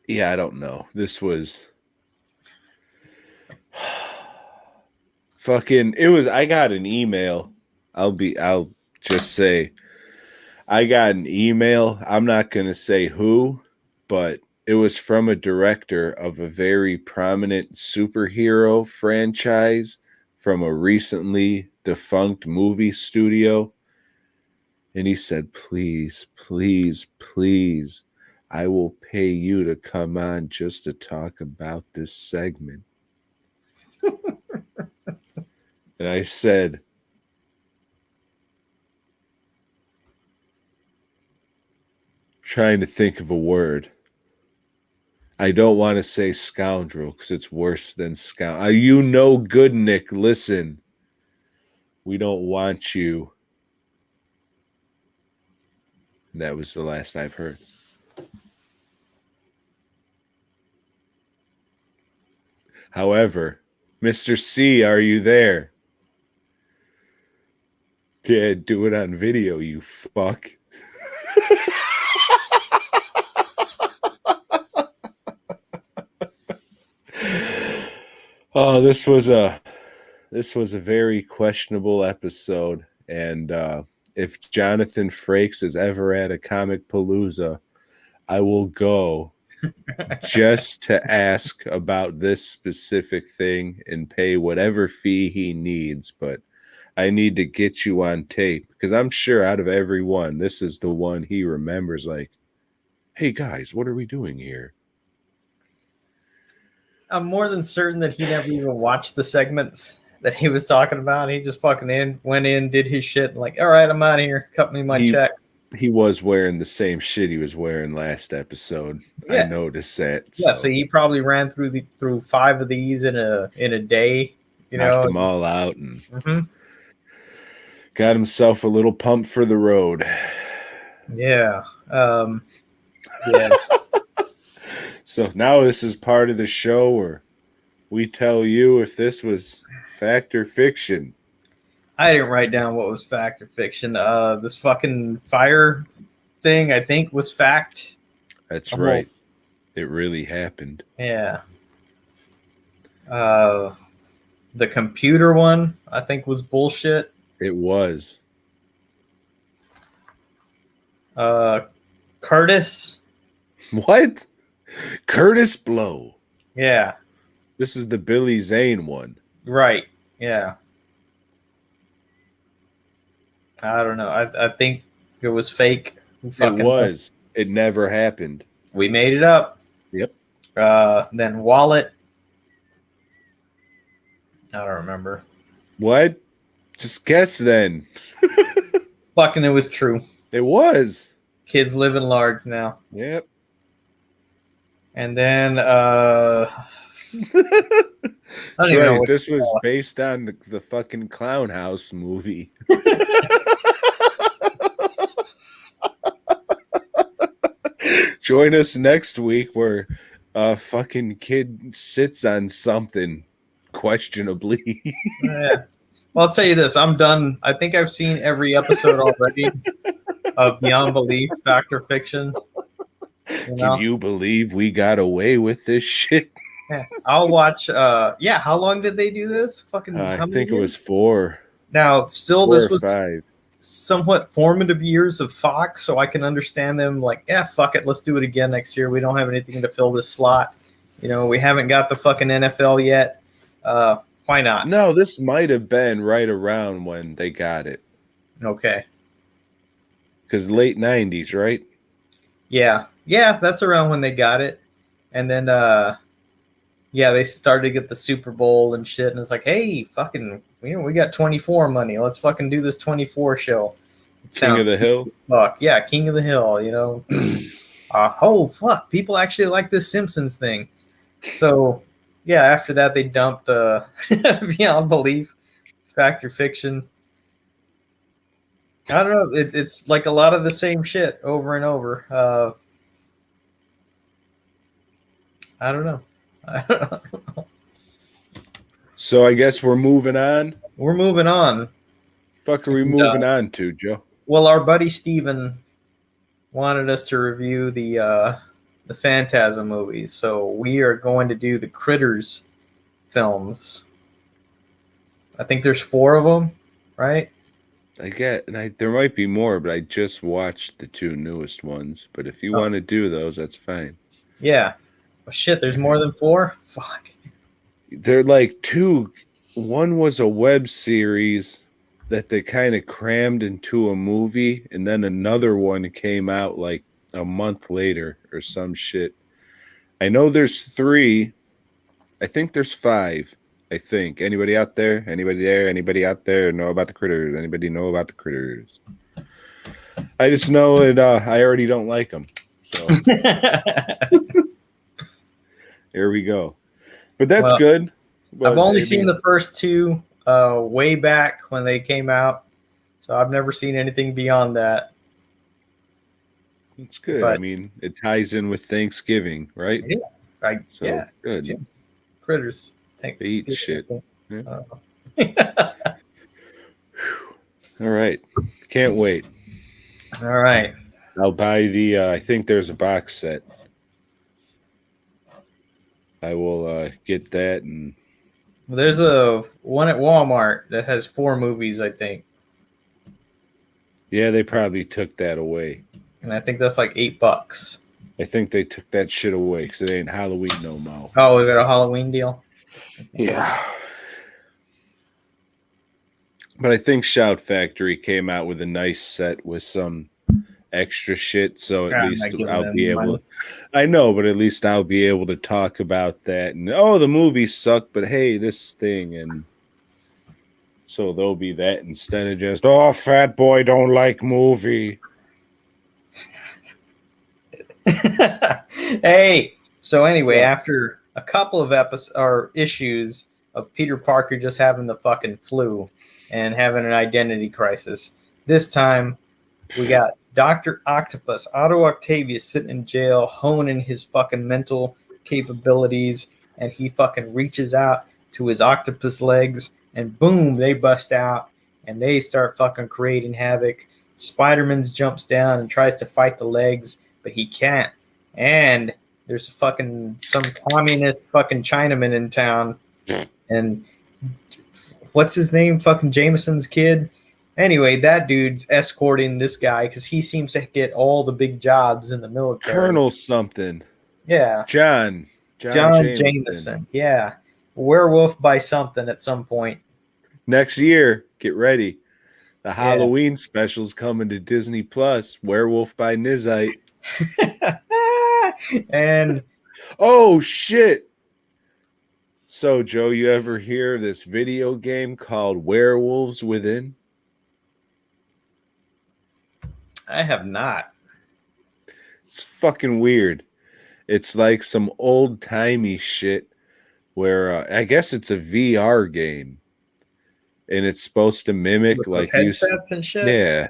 yeah, I don't know. This was fucking, it was, I got an email. I'll just say, I got an email. I'm not going to say who, but It was from a director of a very prominent superhero franchise from a recently defunct movie studio. And he said, please, please, please, I will pay you to come on just to talk about this segment. And I said, trying to think of a word. I don't want to say scoundrel because it's worse than scoundrel. You know good, Nick. Listen, we don't want you. And that was the last I've heard. However, Mr. C, are you there? Yeah, do it on video, you fuck. Oh, this was a very questionable episode, and if Jonathan Frakes is ever at a Comic Palooza, I will go just to ask about this specific thing and pay whatever fee he needs. But I need to get you on tape because I'm sure out of every one, this is the one he remembers. Like, hey guys, what are we doing here? I'm more than certain that he never even watched the segments that he was talking about. He just fucking went in, did his shit, and like, all right, I'm out of here. Cut me my check. He was wearing the same shit he was wearing last episode. Yeah. I noticed that. Yeah, so he probably ran through 5 of these in a day. Knocked them all out and got himself a little pump for the road. Yeah. Yeah. So now this is part of the show where we tell you if this was fact or fiction. I didn't write down what was fact or fiction. This fucking fire thing, I think, was fact. That's right. It really happened. Yeah. The computer one, I think, was bullshit. It was. Curtis. What? Curtis Blow. Yeah. This is the Billy Zane one. Right. Yeah. I don't know. I think it was fake. It was. It never happened. We made it up. Yep. Then Wallet. I don't remember. What? Just guess then. Fucking it was true. It was. Kids living large now. Yep. And then That's right. This was based on the fucking Clown House movie. Join us next week where a fucking kid sits on something questionably. Yeah. Well, I'll tell you this. I'm done. I think I've seen every episode already of Beyond Belief, Fact or Fiction. Can you believe we got away with this shit? Yeah. I'll watch. Yeah. How long did they do this? Fucking. I think it was 4. Now, still, 4 this or was 5. Somewhat formative years of Fox, so I can understand them. Like, yeah, fuck it, let's do it again next year. We don't have anything to fill this slot. You know, we haven't got the fucking NFL yet. Why not? No, this might have been right around when they got it. Okay. Because late 90s, right? Yeah. Yeah, that's around when they got it. And then, yeah, they started to get the Super Bowl and shit. And it's like, hey, fucking, we got 24 money. Let's fucking do this 24 show. King of the Hill? Fuck. Yeah, King of the Hill, you know. Oh, fuck. People actually like this Simpsons thing. So, yeah, after that, they dumped Beyond Belief, Fact or Fiction. I don't know. It's like a lot of the same shit over and over. I don't know. So I guess we're moving on. We're moving on. Fuck are we moving on to, Joe? Well, our buddy Steven wanted us to review the Phantasm movies, so we are going to do the Critters films. I think there's 4 of them, right? There might be more, but I just watched the 2 newest ones. But if you want to do those, that's fine. Yeah. Oh, shit, there's more than 4? Fuck. They're like 2. One was a web series that they kind of crammed into a movie, and then another one came out like a month later or some shit. I know there's 3. I think there's 5. I think. Anybody out there? Anybody there? Anybody out there know about the critters? Anybody know about the critters? I just know that I already don't like them. So here we go. But that's Well, good. But, I've only seen the first 2 way back when they came out, so I've never seen anything beyond that. It's good. But, I mean, it ties in with Thanksgiving, right? Yeah, So good. Yeah. Critters. They eat shit. Yeah. All right. Can't wait. right. I'll buy the I think there's a box set. I will get that. And Well, there's a one at Walmart that has 4 movies, I think. yeah, they probably took that away. And I think that's like $8. I think they took that shit away because it ain't Halloween no more. Oh, is it a Halloween deal? Yeah. But I think Shout Factory came out with a nice set with some extra shit, so at least I'll be able to, I know, but at least I'll be able to talk about that. And the movie sucked, but hey, this thing, and so there'll be that instead of just fat boy don't like movie. Hey, so anyway, after a couple of episodes or issues of Peter Parker just having the fucking flu and having an identity crisis, this time we got Dr. Octopus, Otto Octavius, sitting in jail, honing his fucking mental capabilities, and he fucking reaches out to his octopus legs, and boom, they bust out, and they start fucking creating havoc. Spider-Man jumps down and tries to fight the legs, but he can't. And there's fucking some communist fucking Chinaman in town, and what's his name? Fucking Jameson's kid. Anyway, that dude's escorting this guy because he seems to get all the big jobs in the military. Colonel something. Yeah. John Jameson. Yeah. Werewolf by something at some point. Next year, get ready. The Halloween special's coming to Disney Plus. Werewolf by Nizite. And oh shit. So Joe, you ever hear of this video game called Werewolves Within? I have not. It's fucking weird. It's like some old-timey shit where I guess it's a VR game. And it's supposed to mimic with like headsets and shit. Yeah.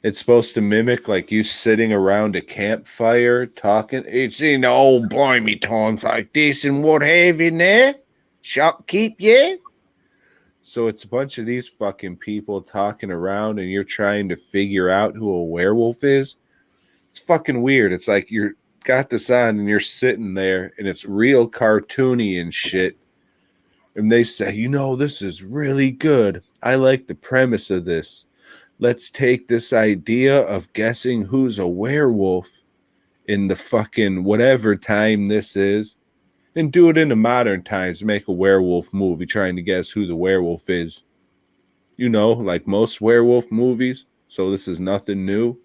It's supposed to mimic like you sitting around a campfire talking. It's in old blimey times like this and what have you there? Shopkeep, yeah? So it's a bunch of these fucking people talking around and you're trying to figure out who a werewolf is. It's fucking weird. It's like you're got this on and you're sitting there and it's real cartoony and shit. And they say, this is really good. I like the premise of this. Let's take this idea of guessing who's a werewolf in the fucking whatever time this is and do it in the modern times. Make a werewolf movie trying to guess who the werewolf is. Like most werewolf movies. So this is nothing new.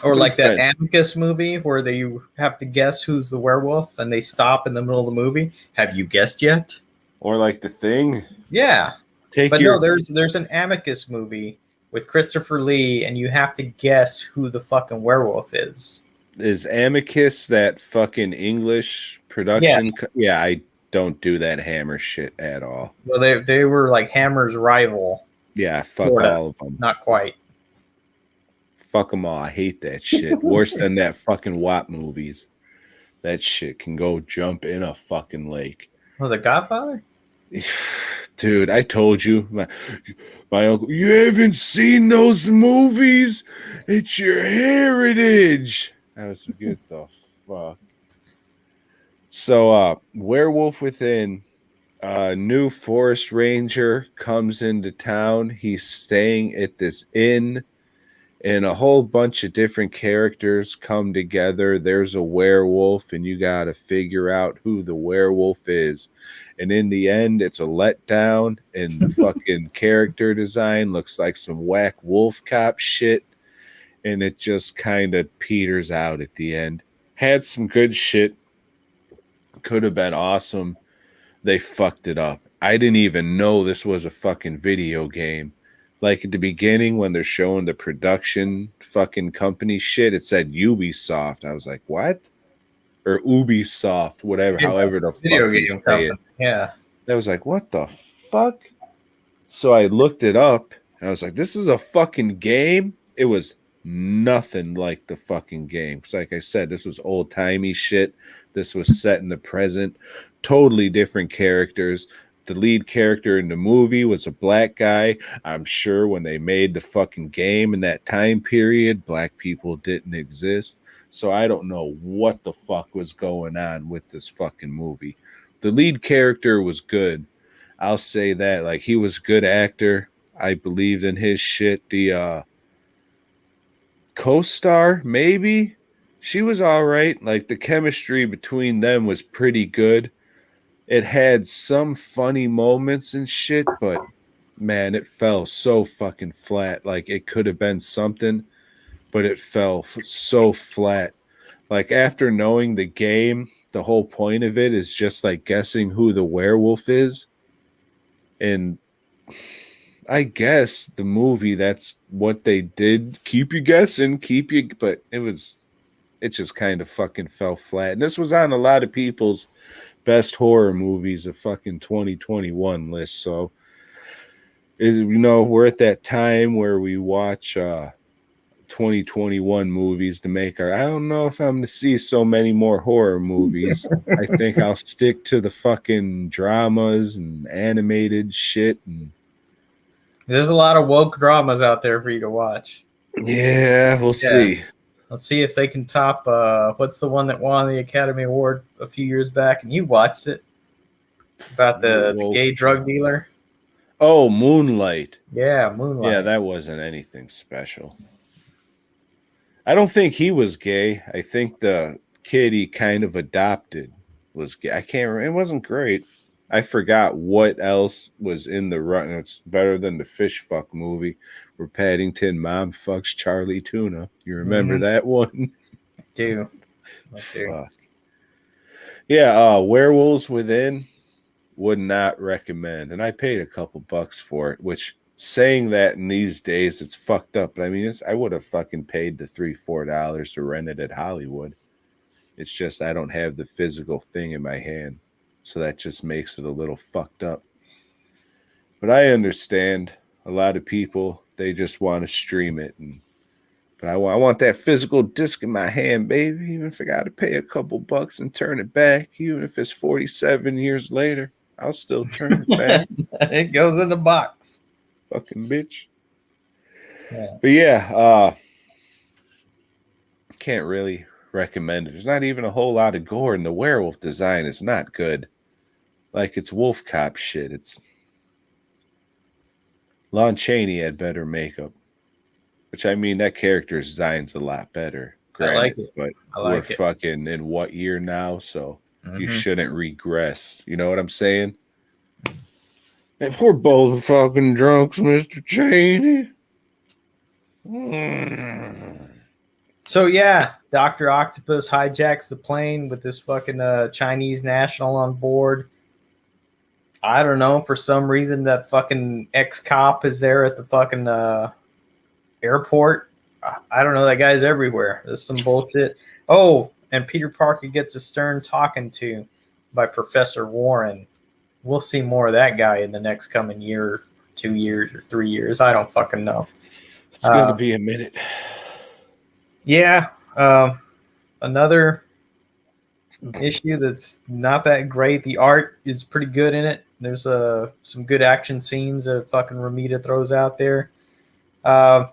Or like that Amicus movie where they have to guess who's the werewolf and they stop in the middle of the movie. Have you guessed yet? Or like The Thing. Yeah. No, there's an Amicus movie with Christopher Lee, and you have to guess who the fucking werewolf is. Is Amicus that fucking English production? Yeah, I don't do that Hammer shit at all. Well, they were like Hammer's rival. Yeah, fuck all of them. Not quite. Fuck them all. I hate that shit. Worse than that fucking WAP movies. That shit can go jump in a fucking lake. Oh, The Godfather? Dude, I told you. My uncle, you haven't seen those movies? It's your heritage. I was like, get the fuck. So, Werewolf Within, a new forest ranger comes into town. He's staying at this inn. and a whole bunch of different characters come together. There's a werewolf, and you got to figure out who the werewolf is. And in the end, it's a letdown, and the fucking character design looks like some whack wolf cop shit, and it just kind of peters out at the end. Had some good shit, could have been awesome. They fucked it up. I didn't even know this was a fucking video game. Like at the beginning when they're showing the production fucking company shit, it said Ubisoft. I was like, what? Or Ubisoft, whatever, however the Video fuck you game say it. Yeah. I was like, what the fuck? So I looked it up and I was like, this is a fucking game? It was nothing like the fucking game. Because like I said, this was old-timey shit. This was set in the present. Totally different characters. The lead character in the movie was a black guy. I'm sure when they made the fucking game in that time period, black people didn't exist. So I don't know what the fuck was going on with this fucking movie. The lead character was good. I'll say that. Like, he was a good actor. I believed in his shit. The co-star, maybe? She was all right. Like, the chemistry between them was pretty good. It had some funny moments and shit, but man, it fell so fucking flat. Like, it could have been something, but it fell so flat. Like, after knowing the game, the whole point of it is just like guessing who the werewolf is. And I guess the movie, that's what they did. Keep you guessing, but it just kind of fucking fell flat. And this was on a lot of people's best horror movies of fucking 2021 list. So, we're at that time where we watch 2021 movies to make our. I don't know if I'm going to see so many more horror movies. I think I'll stick to the fucking dramas and animated shit. And There's a lot of woke dramas out there for you to watch. yeah, we'll see. Let's see if they can top what's the one that won the Academy Award a few years back, and you watched it, about the gay drug dealer. Oh, Moonlight. Yeah, Moonlight. Yeah, that wasn't anything special. I don't think he was gay. I think the kid he kind of adopted was gay. I can't remember. It wasn't great. I forgot what else was in the run. It's better than the fish fuck movie where Paddington mom fucks Charlie Tuna. You remember that one? I do. Fuck. Yeah, Werewolves Within, would not recommend. And I paid a couple bucks for it, which, saying that in these days, it's fucked up. But I mean, I would have fucking paid the $3-4 to rent it at Hollywood. It's just I don't have the physical thing in my hand. So that just makes it a little fucked up. But I understand a lot of people, they just want to stream it. But I want that physical disc in my hand, baby. Even if I got to pay a couple bucks and turn it back, even if it's 47 years later, I'll still turn it back. It goes in the box. Fucking bitch. Yeah. But yeah, can't really recommend it. There's not even a whole lot of gore, and the werewolf design is not good. Like, it's wolf cop shit. It's Lon Chaney had better makeup, which, I mean, that character's design's a lot better. Granted, I like it. But we're fucking in what year now? So you shouldn't regress. You know what I'm saying? And poor both fucking drunks, Mr. Chaney. So yeah, Dr. Octopus hijacks the plane with this fucking Chinese national on board. I don't know, for some reason that fucking ex-cop is there at the fucking airport. I don't know, that guy's everywhere. There's some bullshit. Oh, and Peter Parker gets a stern talking to by Professor Warren. We'll see more of that guy in the next coming year, 2 years, or 3 years. I don't fucking know. It's going to be a minute. Yeah. Another issue that's not that great. The art is pretty good in it. There's some good action scenes that fucking Ramita throws out there. I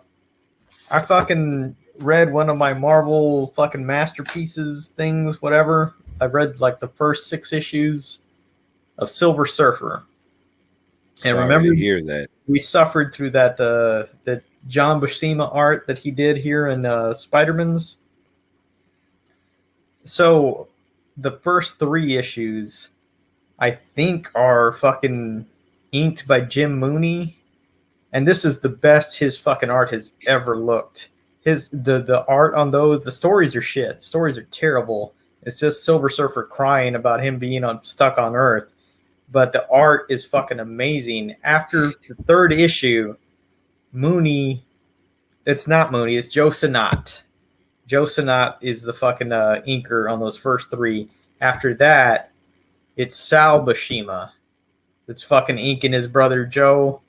fucking read one of my Marvel fucking masterpieces things, whatever. I read like the first 6 issues of Silver Surfer. And Sorry remember, to hear that. we suffered through that John Buscema art that he did here in Spider-Man's. So the first 3 issues, I think, are fucking inked by Jim Mooney, and this is the best his fucking art has ever looked. The art on those, the stories are shit. Stories are terrible. It's just Silver Surfer crying about him being stuck on Earth. But the art is fucking amazing. After the 3rd issue, Mooney, it's not Mooney, it's Joe Sinnott. Joe Sinnott is the fucking inker on those first 3. After that, it's Sal Buscema that's fucking inking his brother Joe.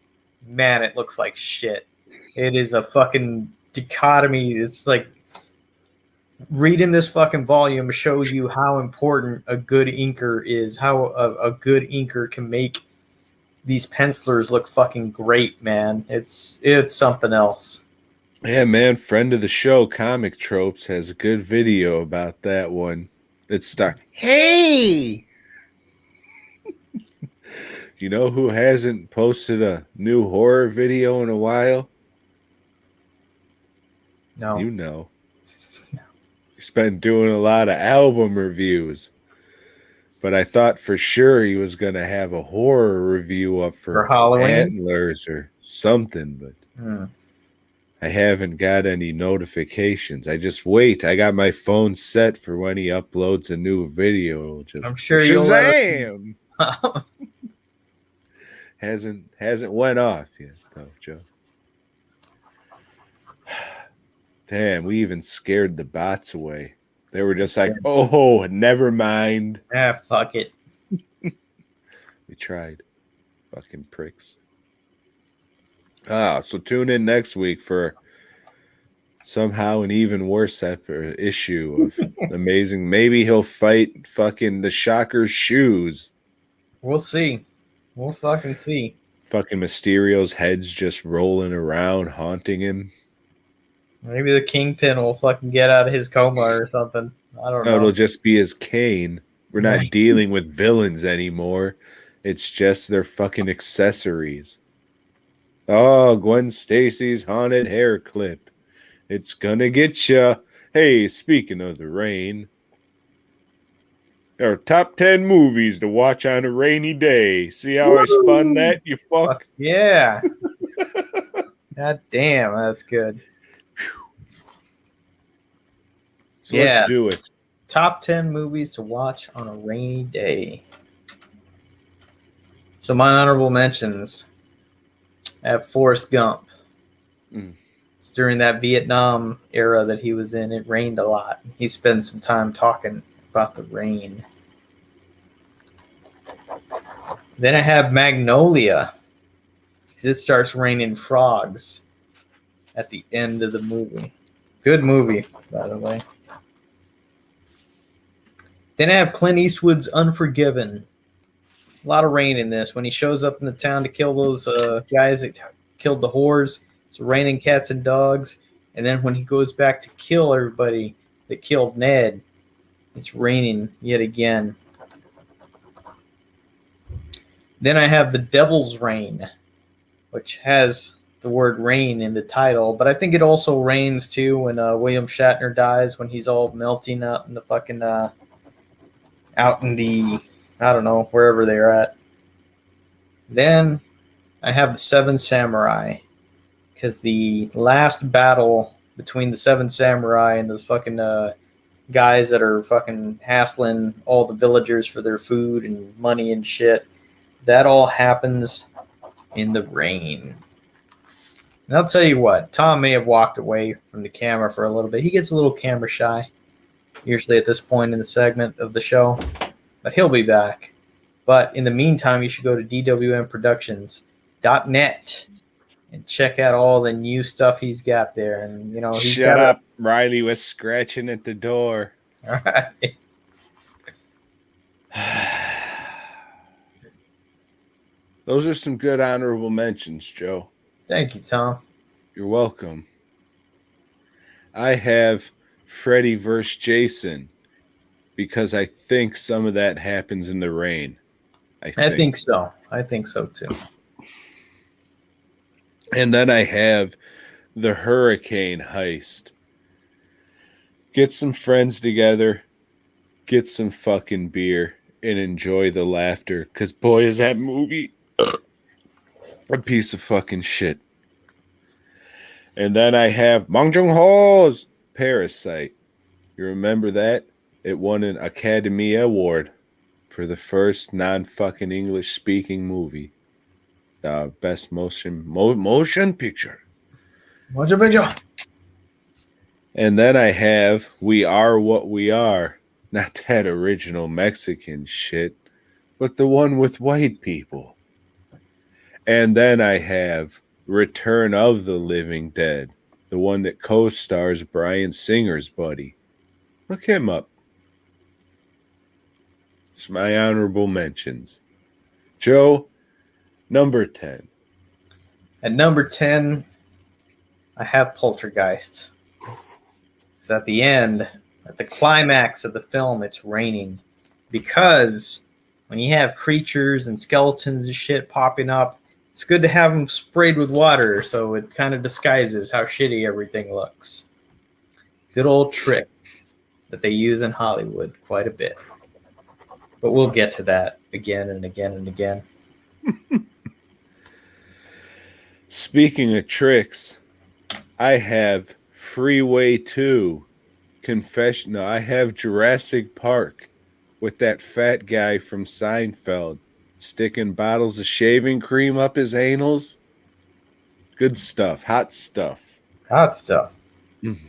Man, it looks like shit. It is a fucking dichotomy. It's like reading this fucking volume shows you how important a good inker is, how a good inker can make these pencilers look fucking great, man. It's something else. Yeah, man, friend of the show, Comic Tropes, has a good video about that one. It's Hey! You know who hasn't posted a new horror video in a while? No. You know. He's been doing a lot of album reviews. But I thought for sure he was going to have a horror review up for Halloween? Antlers or something, but I haven't got any notifications. I just wait. I got my phone set for when he uploads a new video. Just I'm sure Shazam! hasn't went off yet, though, Joe. Damn, we even scared the bots away. They were just like, oh, never mind. Ah, fuck it. We tried. Fucking pricks. So tune in next week for somehow an even worse issue of Amazing. Maybe he'll fight fucking the Shocker's shoes. We'll see. We'll fucking see. Fucking Mysterio's head's just rolling around, haunting him. Maybe the Kingpin will fucking get out of his coma or something. I don't know. It'll just be his cane. We're not dealing with villains anymore. It's just their fucking accessories. Oh, Gwen Stacy's haunted hair clip. It's gonna get ya. Hey, speaking of the rain, there are top 10 movies to watch on a rainy day. See how I spun that, you fuck? Yeah. God damn, that's good. So let's do it. Top 10 movies to watch on a rainy day. So my honorable mentions, I have Forrest Gump. It's during that Vietnam era that he was in. It rained a lot. He spent some time talking about the rain. Then I have Magnolia, because it starts raining frogs at the end of the movie. Good movie, by the way. Then I have Clint Eastwood's Unforgiven. A lot of rain in this. When he shows up in the town to kill those guys that killed the whores, it's raining cats and dogs. And then when he goes back to kill everybody that killed Ned, it's raining yet again. Then I have The Devil's Rain, which has the word rain in the title, but I think it also rains too when William Shatner dies, when he's all melting out in the fucking out in the, I don't know, wherever they're at. Then I have The Seven Samurai, because the last battle between the Seven Samurai and the fucking guys that are fucking hassling all the villagers for their food and money and shit, that all happens in the rain. And I'll tell you what, Tom may have walked away from the camera for a little bit. He gets a little camera shy, usually at this point in the segment of the show, but he'll be back. But in the meantime, you should go to dwmproductions.net and check out all the new stuff he's got there. And you know, he's Shut up. Riley was scratching at the door. All right. Those are some good honorable mentions, Joe. Thank you, Tom. You're welcome. I have Freddy vs. Jason, because I think some of that happens in the rain. I think so. I think so too. And then I have the hurricane heist. Get some friends together, get some fucking beer, and enjoy the laughter. Because, boy, is that movie a piece of fucking shit. And then I have Bong Joon-ho's Parasite. You remember that? It won an Academy Award for the first non-fucking English-speaking movie. Best motion picture. Motion picture. And then I have We Are What We Are. Not that original Mexican shit, but the one with white people. And then I have Return of the Living Dead, the one that co-stars Bryan Singer's buddy. Look him up. It's my honorable mentions. Joe, number 10. At number 10, I have Poltergeist. It's at the end, at the climax of the film, it's raining. Because when you have creatures and skeletons and shit popping up, it's good to have them sprayed with water so it kind of disguises how shitty everything looks. Good old trick that they use in Hollywood quite a bit. But we'll get to that again and again and again. Speaking of tricks, I have Freeway 2, Confession. No, I have Jurassic Park with that fat guy from Seinfeld sticking bottles of shaving cream up his anals. Good stuff. Hot stuff. Hot stuff. Mm-hmm.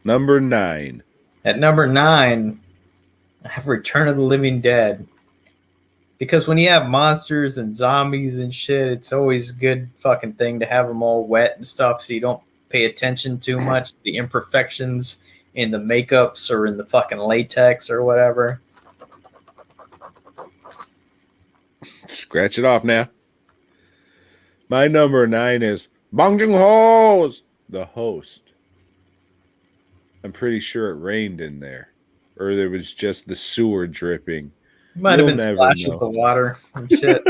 Number 9. At number 9, I have Return of the Living Dead. Because when you have monsters and zombies and shit, it's always a good fucking thing to have them all wet and stuff so you don't pay attention too much to the imperfections in the makeups or in the fucking latex or whatever. Scratch it off now. My number 9 is Bong Joon-ho's The Host. I'm pretty sure it rained in there. Or there was just the sewer dripping. Might have been splashes of water and shit.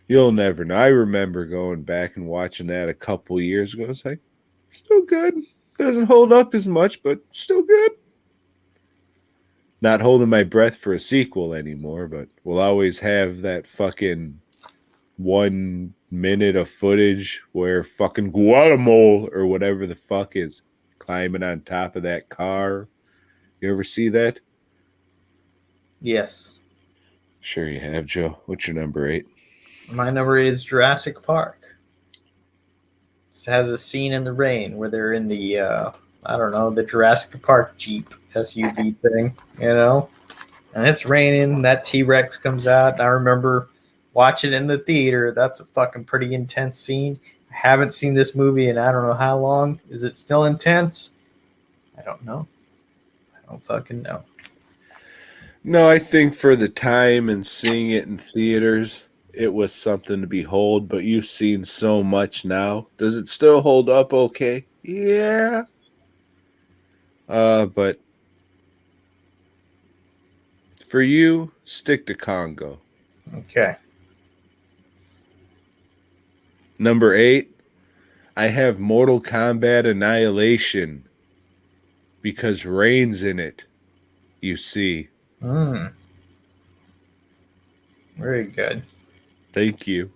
You'll never know. I remember going back and watching that a couple years ago. It's like, still good. Doesn't hold up as much, but still good. Not holding my breath for a sequel anymore, but we'll always have that fucking 1 minute of footage where fucking Guatemala or whatever the fuck is climbing on top of that car. You ever see that? Yes. Sure you have, Joe. What's your number 8? My number 8 is Jurassic Park. This has a scene in the rain where they're in the, I don't know, the Jurassic Park Jeep SUV thing, you know? And it's raining, that T-Rex comes out. I remember watching it in the theater. That's a fucking pretty intense scene. I haven't seen this movie in I don't know how long. Is it still intense? I don't know. I don't fucking know. No, I think for the time and seeing it in theaters, it was something to behold, but you've seen so much now. Does it still hold up okay? Yeah. But for you, stick to Congo. Okay. Number 8, I have Mortal Kombat Annihilation because rain's in it, you see. Very good. Thank you.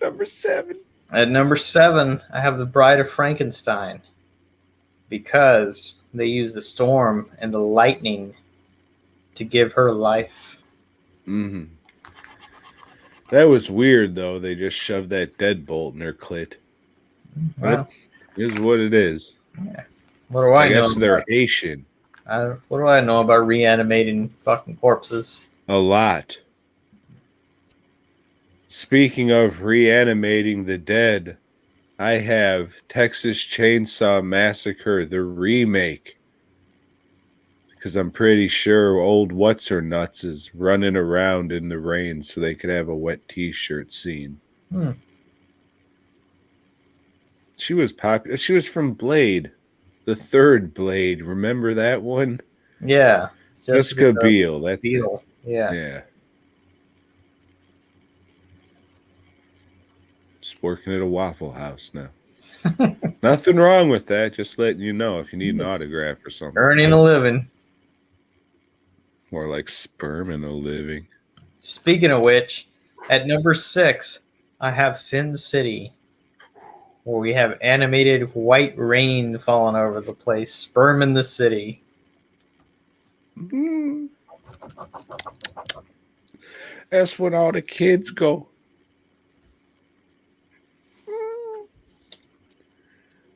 Number 7. At number 7, I have The Bride of Frankenstein because they use the storm and the lightning to give her life. Mm-hmm. That was weird, though. They just shoved that deadbolt in her clit. Well, it is what it is. Yeah. What do I know? Guess they're Haitian. What do I know about reanimating fucking corpses? A lot. Speaking of reanimating the dead, I have Texas Chainsaw Massacre, the remake. Because I'm pretty sure old What's-Her-Nuts is running around in the rain so they could have a wet t-shirt scene. She was popular. She was from Blade. The third Blade. Remember that one? Yeah. Jessica Biel. That's Biel. Yeah. Yeah. Just working at a Waffle House now. Nothing wrong with that. Just letting you know if you need an autograph or something. Earning a living. More like sperm and a living. Speaking of which, at number 6, I have Sin City, where we have animated white rain falling over the place, sperm in the city. Mm. That's when all the kids go.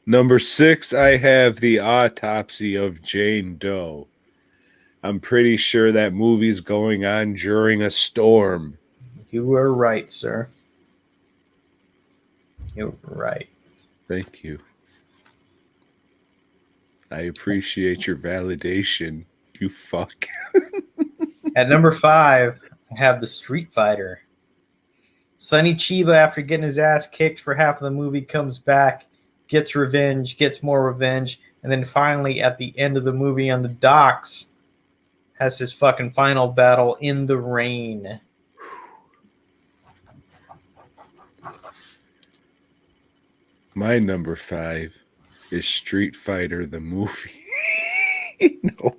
Number 6, I have The Autopsy of Jane Doe. I'm pretty sure that movie's going on during a storm. You were right, sir. You were right. Thank you. I appreciate your validation, you fuck. At number 5, I have The Street Fighter. Sonny Chiba, after getting his ass kicked for half of the movie, comes back, gets revenge, gets more revenge, and then finally, at the end of the movie on the docks, has his fucking final battle in the rain. My number 5 is Street Fighter the movie. No.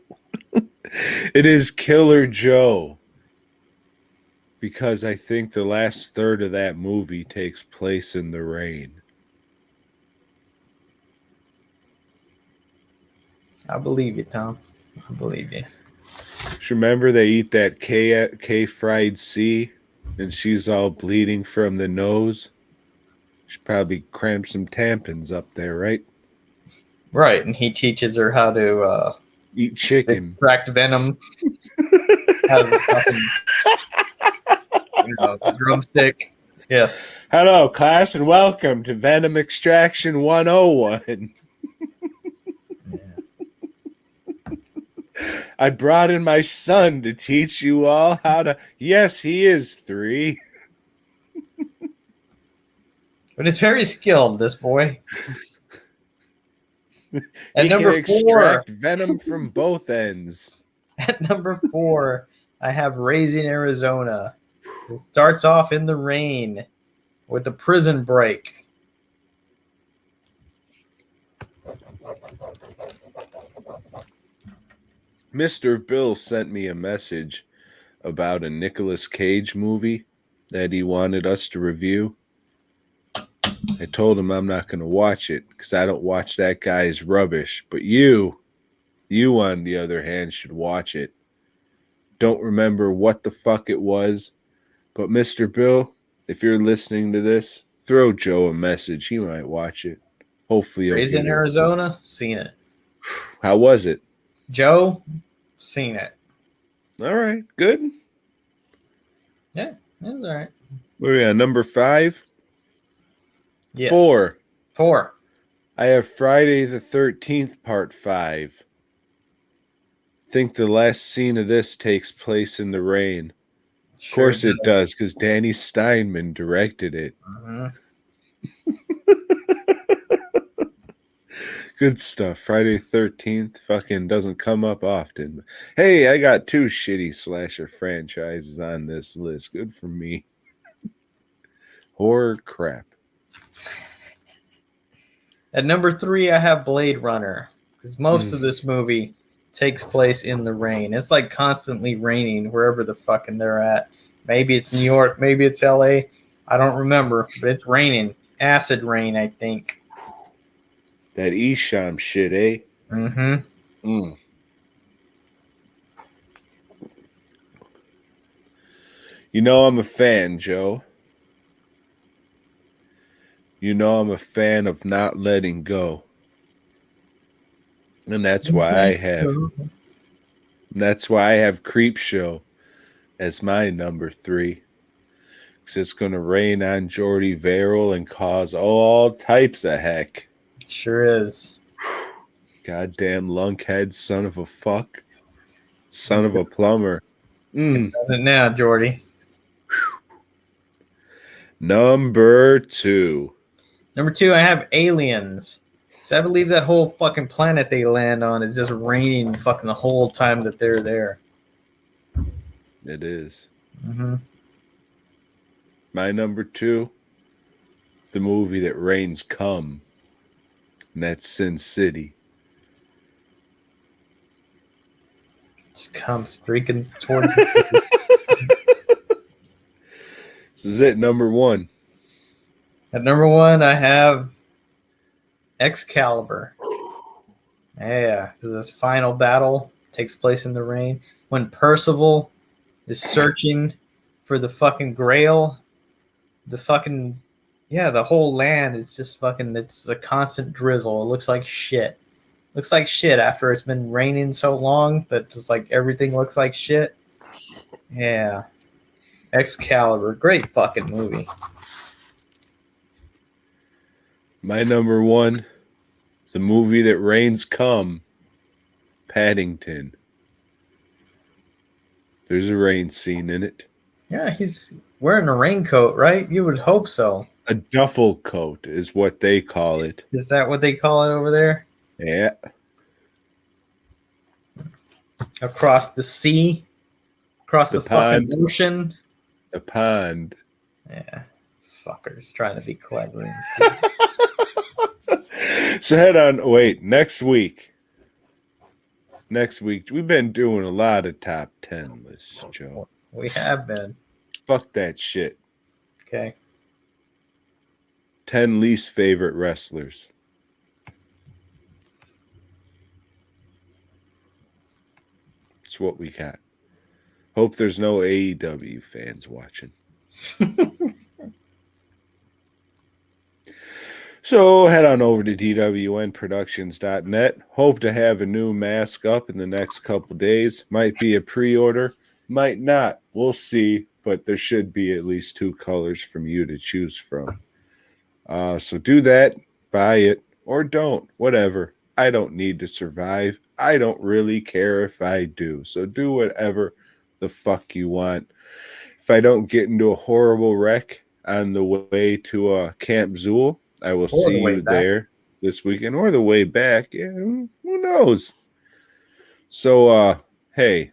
It is Killer Joe. Because I think the last third of that movie takes place in the rain. I believe you, Tom. I believe you. Remember they eat that K fried C and she's all bleeding from the nose? She probably crammed some tampons up there, right? Right, and he teaches her how to eat chicken, extract venom out of the fucking drumstick. Yes. Hello, class, and welcome to Venom Extraction 101. I brought in my son to teach you all how to... Yes, he is 3. But he's very skilled, this boy. At he number can 4, extract venom from both ends. At number 4, I have Raising Arizona. It starts off in the rain with a prison break. Mr. Bill sent me a message about a Nicolas Cage movie that he wanted us to review. I told him I'm not going to watch it because I don't watch that guy's rubbish. But you on the other hand should watch it. Don't remember what the fuck it was. But Mr. Bill, if you're listening to this, throw Joe a message. He might watch it. Hopefully he'll Raising get it. Arizona, seen it. How was it? Joe, seen it. All right, good. Yeah, it was all right. Where are we at? Number 5? Yes. 4. I have Friday the 13th, part 5. I think the last scene of this takes place in the rain. Of course it does, because Danny Steinman directed it. Mm-hmm. Good stuff. Friday 13th fucking doesn't come up often. Hey, I got 2 shitty slasher franchises on this list. Good for me. Horror crap. At number 3, I have Blade Runner, because most of this movie takes place in the rain. It's like constantly raining wherever the fucking they're at. Maybe it's New York, maybe it's LA. I don't remember, but it's raining. Acid rain, I think. That Esham shit, eh? Mm-hmm. Mm. You know I'm a fan, Joe. You know I'm a fan of not letting go. And that's why I have Creepshow as my number 3. Because it's going to rain on Jordy Verrill and cause all types of heck. Sure is. Goddamn lunkhead son of a fuck. Son of a plumber. Done it now, Jordy. Number 2. Number 2, I have Aliens. So I believe that whole fucking planet they land on is just raining fucking the whole time that they're there. It is. Mm-hmm. My number 2, the movie that rains come, and that's Sin City. Just comes streaking towards This is it, number one. At number one, I have Excalibur. Yeah, because this final battle takes place in the rain. When Percival is searching for the fucking grail, the whole land is just fucking, it's a constant drizzle. It looks like shit. Looks like shit after it's been raining so long that just like everything looks like shit. Yeah. Excalibur. Great fucking movie. My number one, the movie that rains come, Paddington. There's a rain scene in it. Yeah, he's wearing a raincoat, right? You would hope so. A duffel coat is what they call it. Is that what they call it over there? Yeah. Across the sea? Across the fucking ocean? The pond. Yeah. Fuckers trying to be clever. So head on. Wait, next week. Next week. We've been doing a lot of top 10 lists, Joe. We have been. Fuck that shit. Okay. 10 least favorite wrestlers. That's what we got. Hope there's no AEW fans watching. So head on over to dwnproductions.net. Hope to have a new mask up in the next couple days. Might be a pre-order, might not. We'll see, but there should be at least 2 colors from you to choose from. So do that, buy it, or don't, whatever. I don't need to survive. I don't really care if I do. So do whatever the fuck you want. If I don't get into a horrible wreck on the way to Camp Zool, I will see you there this weekend, or the way back. Yeah, who knows? So, hey,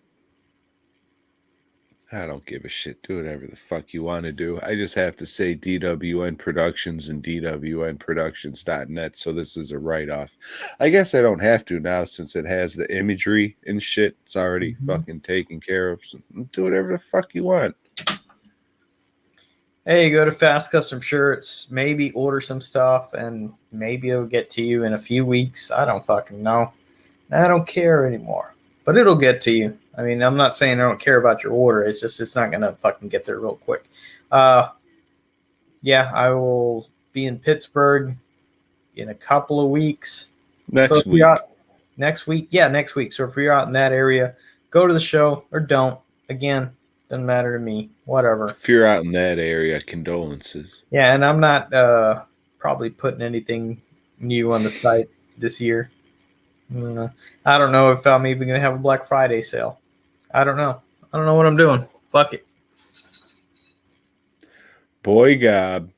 I don't give a shit. Do whatever the fuck you want to do. I just have to say DWN Productions and DWNProductions.net, so this is a write-off. I guess I don't have to now since it has the imagery and shit. It's already fucking taken care of. So do whatever the fuck you want. Hey, go to Fast Custom Shirts, maybe order some stuff, and maybe it'll get to you in a few weeks. I don't fucking know. I don't care anymore, but it'll get to you. I mean, I'm not saying I don't care about your order. It's just it's not going to fucking get there real quick. Yeah, I will be in Pittsburgh in a couple of weeks. Next week. Next week? Yeah, next week. So if you're out in that area, go to the show or don't. Again, doesn't matter to me. Whatever. If you're out in that area, condolences. Yeah, and I'm not probably putting anything new on the site this year. I don't know if I'm even going to have a Black Friday sale. I don't know. I don't know what I'm doing. Fuck it. BOYGOB.